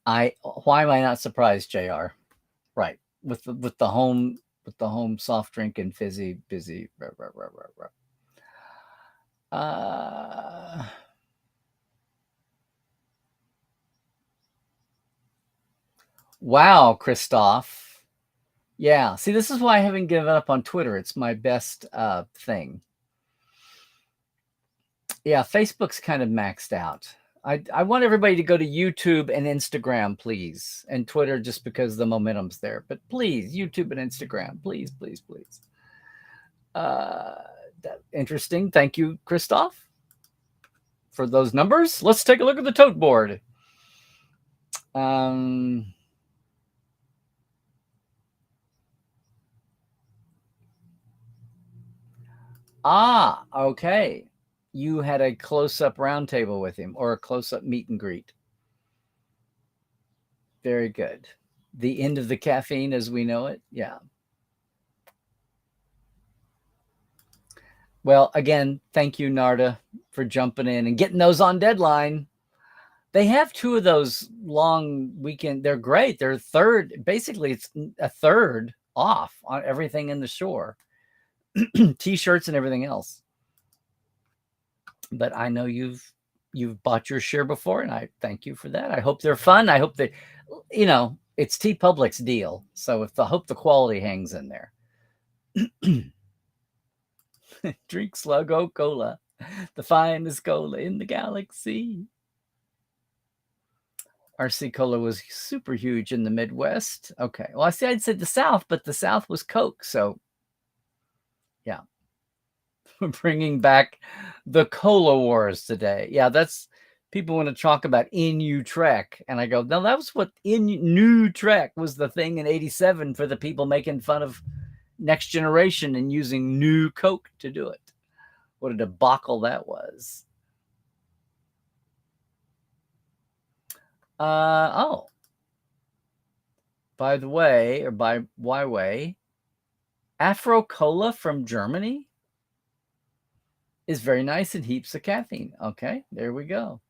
Why am I not surprised, JR? Right. With the home soft drink and fizzy busy. Wow, Christoph. Yeah. See, this is why I haven't given up on Twitter. It's my best thing. Yeah, Facebook's kind of maxed out. I want everybody to go to YouTube and Instagram, please. And Twitter, just because the momentum's there. But please, YouTube and Instagram. Please, please, please. Interesting. Thank you, Christoph, for those numbers. Let's take a look at the tote board. Okay. You had a close-up roundtable with him, or a close-up meet and greet. Very good. The end of the caffeine as we know it. Yeah. Well, again, thank you, Narda, for jumping in and getting those on deadline. They have 2 of those long weekend. They're great. They're third. Basically, it's a third off on everything in the shore. T-shirts and everything else. But I know you've bought your share before, and I thank you for that. I hope they're fun. I hope that, it's T Public's deal. So I hope the quality hangs in there. Drink Sluggo Cola, the finest cola in the galaxy. RC Cola was super huge in the Midwest. Okay. Well, I'd said the South, but the South was Coke. So, yeah. We're bringing back the Cola Wars today. Yeah, that's, people want to talk about In Trek. And I go, no, that was what New Trek was, the thing in 87 for the people making fun of Next Generation and using new Coke to do it. What a debacle that was. By the way, or by why way, Afro Cola from Germany is very nice and heaps of caffeine. Okay, there we go.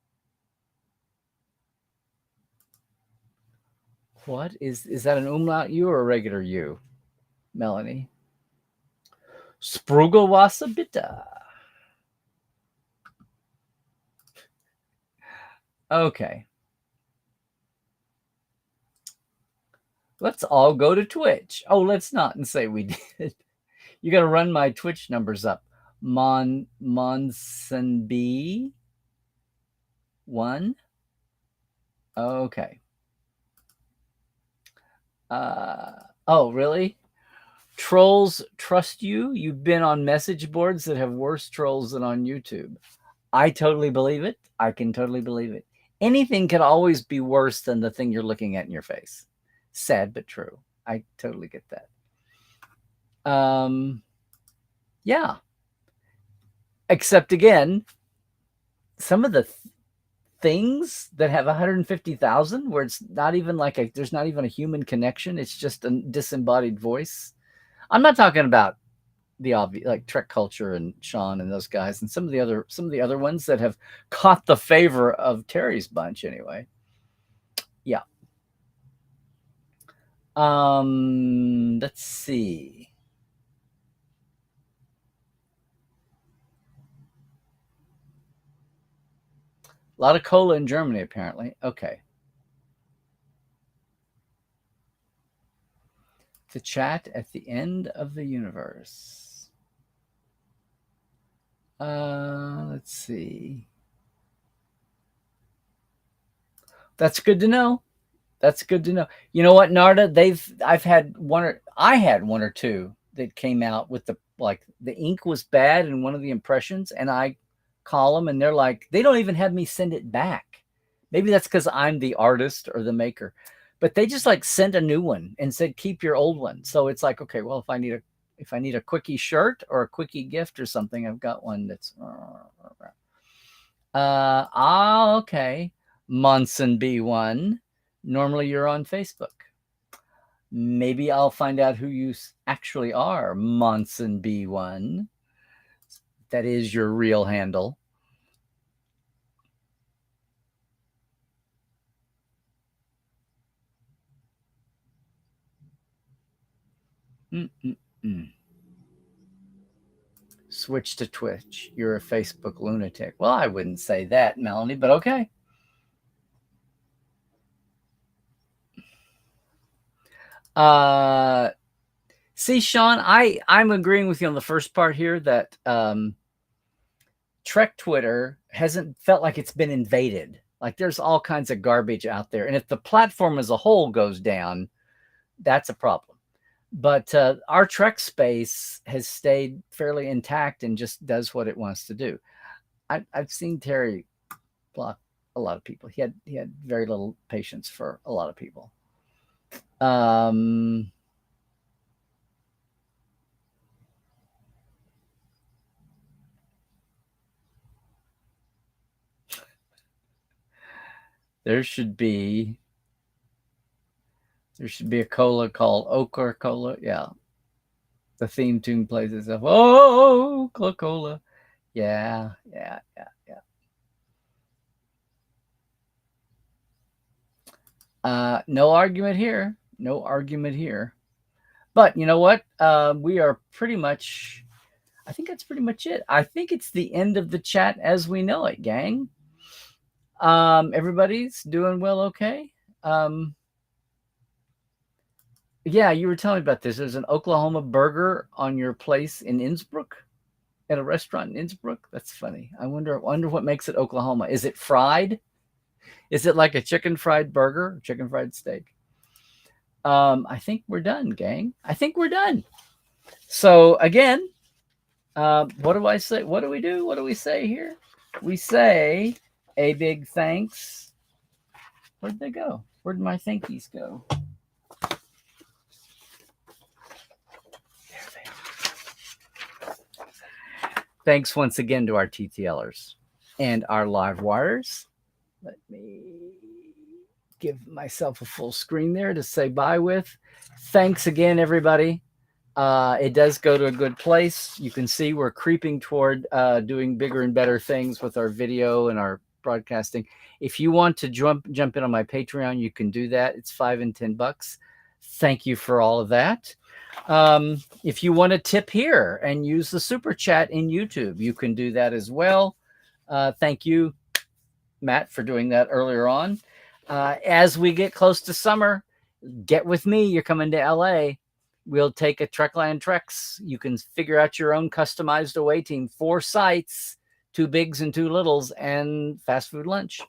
What is that, an umlaut U or a regular U, Melanie? Sprugawasa bitter. Okay. Let's all go to Twitch. Oh, let's not and say we did. You got to run my Twitch numbers up. Monsenb 1. Okay. Oh, really? Trolls trust you? You've been on message boards that have worse trolls than on YouTube. I totally believe it. I can totally believe it. Anything can always be worse than the thing you're looking at in your face. Sad but true. I totally get that. Yeah. Except again, some of the things that have 150,000 where it's not even like there's not even a human connection. It's just a disembodied voice. I'm not talking about the obvious, like Trek Culture and Sean and those guys, and some of the other ones that have caught the favor of Terry's bunch anyway. Yeah. Let's see. A lot of cola in Germany, apparently. Okay. To chat at the end of the universe. Let's see. That's good to know. That's good to know. You know what, Narda? I had one or two that came out with the ink was bad in one of the impressions, and I call them and they're like, they don't even have me send it back. Maybe that's because I'm the artist or the maker, but they just like sent a new one and said keep your old one. So it's like, okay, well, if I need a quickie shirt or a quickie gift or something, I've got one that's okay. Monson B1. Normally you're on Facebook. Maybe I'll find out who you actually are, Monson B1. That is your real handle. Switch to Twitch. You're a Facebook lunatic. Well, I wouldn't say that, Melanie, but okay. See, Sean, I'm agreeing with you on the first part here that Trek Twitter hasn't felt like it's been invaded. Like there's all kinds of garbage out there. And if the platform as a whole goes down, that's a problem. But our Trek space has stayed fairly intact and just does what it wants to do. I've seen Terry block a lot of people. He had very little patience for a lot of people. There should be a cola called Ochre Cola. Yeah. The theme tune plays itself. Oh, Coca-Cola. Yeah. No argument here. No argument here. But you know what? We are pretty much, I think that's pretty much it. I think it's the end of the chat as we know it, gang. Everybody's doing well, okay? Yeah, you were telling me about this. There's an Oklahoma burger on your place in Innsbruck, at a restaurant in Innsbruck. That's funny. I wonder what makes it Oklahoma. Is it fried? Is it like a chicken fried burger, chicken fried steak? I think we're done, gang. I think we're done. So again, what do I say? What do we do? What do we say here? We say a big thanks. Where'd they go? Where'd my thankies go? There they are. Thanks once again to our TTLers and our live wires. Let me give myself a full screen there to say bye with. Thanks again, everybody. It does go to a good place. You can see we're creeping toward doing bigger and better things with our video and our broadcasting. If you want to jump in on my Patreon, you can do that. It's $5 and $10. Thank you for all of that. If you want to tip here and use the super chat in YouTube, you can do that as well. Thank you, Matt, for doing that earlier on. As we get close to summer, get with me. You're coming to LA. We'll take a Trekland Treks. You can figure out your own customized away team. 4 sites, 2 bigs and 2 littles, and fast food lunch.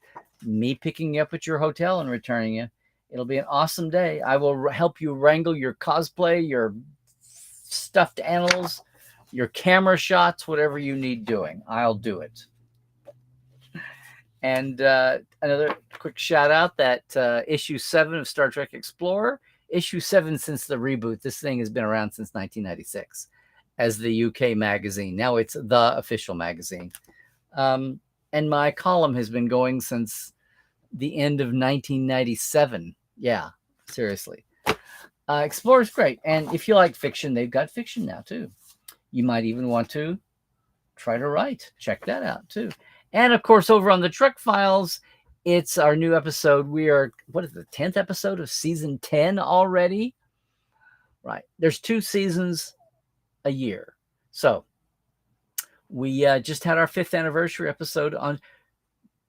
Me picking you up at your hotel and returning you. It'll be an awesome day. I will help you wrangle your cosplay, your stuffed animals, your camera shots, whatever you need doing. I'll do it. And another quick shout out that issue 7 of Star Trek Explorer, issue 7 since the reboot. This thing has been around since 1996 as the UK magazine. Now it's the official magazine. And my column has been going since the end of 1997. Yeah, seriously. Explorer's great. And if you like fiction, they've got fiction now too. You might even want to try to write. Check that out too. And of course, over on the Trek Files, it's our new episode. We are, what is the 10th episode of season 10 already? Right. There's 2 seasons a year. So we just had our 5th anniversary episode on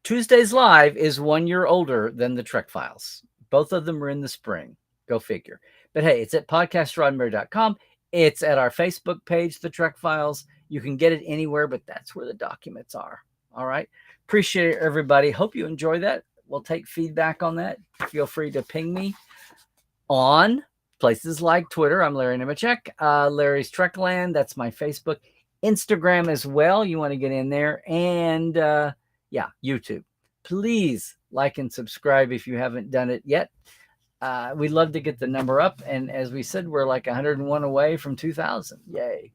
Tuesdays Live is 1 year older than the Trek Files. Both of them are in the spring. Go figure. But hey, it's at podcastroddenberry.com. It's at our Facebook page, The Trek Files. You can get it anywhere, but that's where the documents are. All right. Appreciate it, everybody. Hope you enjoy that. We'll take feedback on that. Feel free to ping me on places like Twitter. I'm Larry Nemechek. Larry's Trekland. That's my Facebook. Instagram as well. You want to get in there. And yeah, YouTube. Please like and subscribe if you haven't done it yet. We'd love to get the number up. And as we said, we're like 101 away from 2,000. Yay.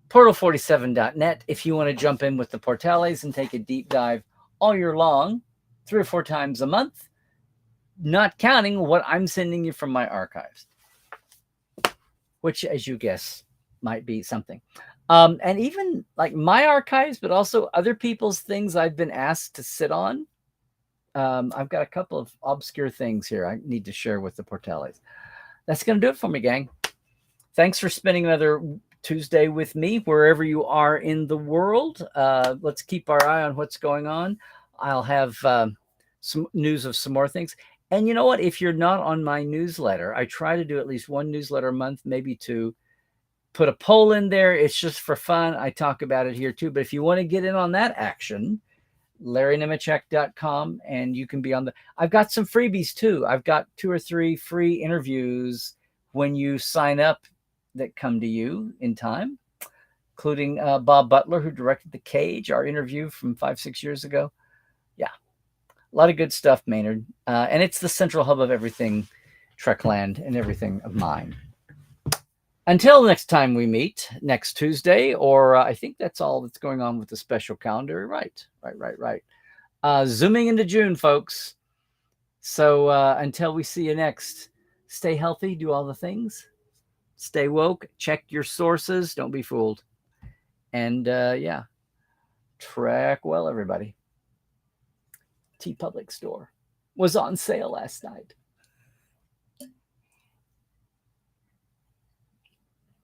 Portal47.net if you want to jump in with the Portales and take a deep dive all year long, 3 or 4 times a month, not counting what I'm sending you from my archives, which, as you guess, might be something. And even like my archives, but also other people's things I've been asked to sit on. I've got a couple of obscure things here I need to share with the Portales. That's going to do it for me, gang. Thanks for spending another Tuesday with me, wherever you are in the world. Let's keep our eye on what's going on. I'll have some news of some more things. And you know what? If you're not on my newsletter, I try to do at least 1 newsletter a month, maybe 2. Put a poll in there. It's just for fun. I talk about it here too. But if you want to get in on that action, LarryNemechek.com, and you can be on the. I've got some freebies too. I've got 2 or 3 free interviews when you sign up that come to you in time, including Bob Butler, who directed The Cage, our interview from 5-6 years ago. Yeah, a lot of good stuff, Maynard. And it's the central hub of everything Trekland and everything of mine. Until next time we meet, next Tuesday, or I think that's all that's going on with the special calendar. Right. Zooming into June, folks. So until we see you next, stay healthy, do all the things. Stay woke, check your sources, don't be fooled. And yeah, track well, everybody. TeePublic store was on sale last night.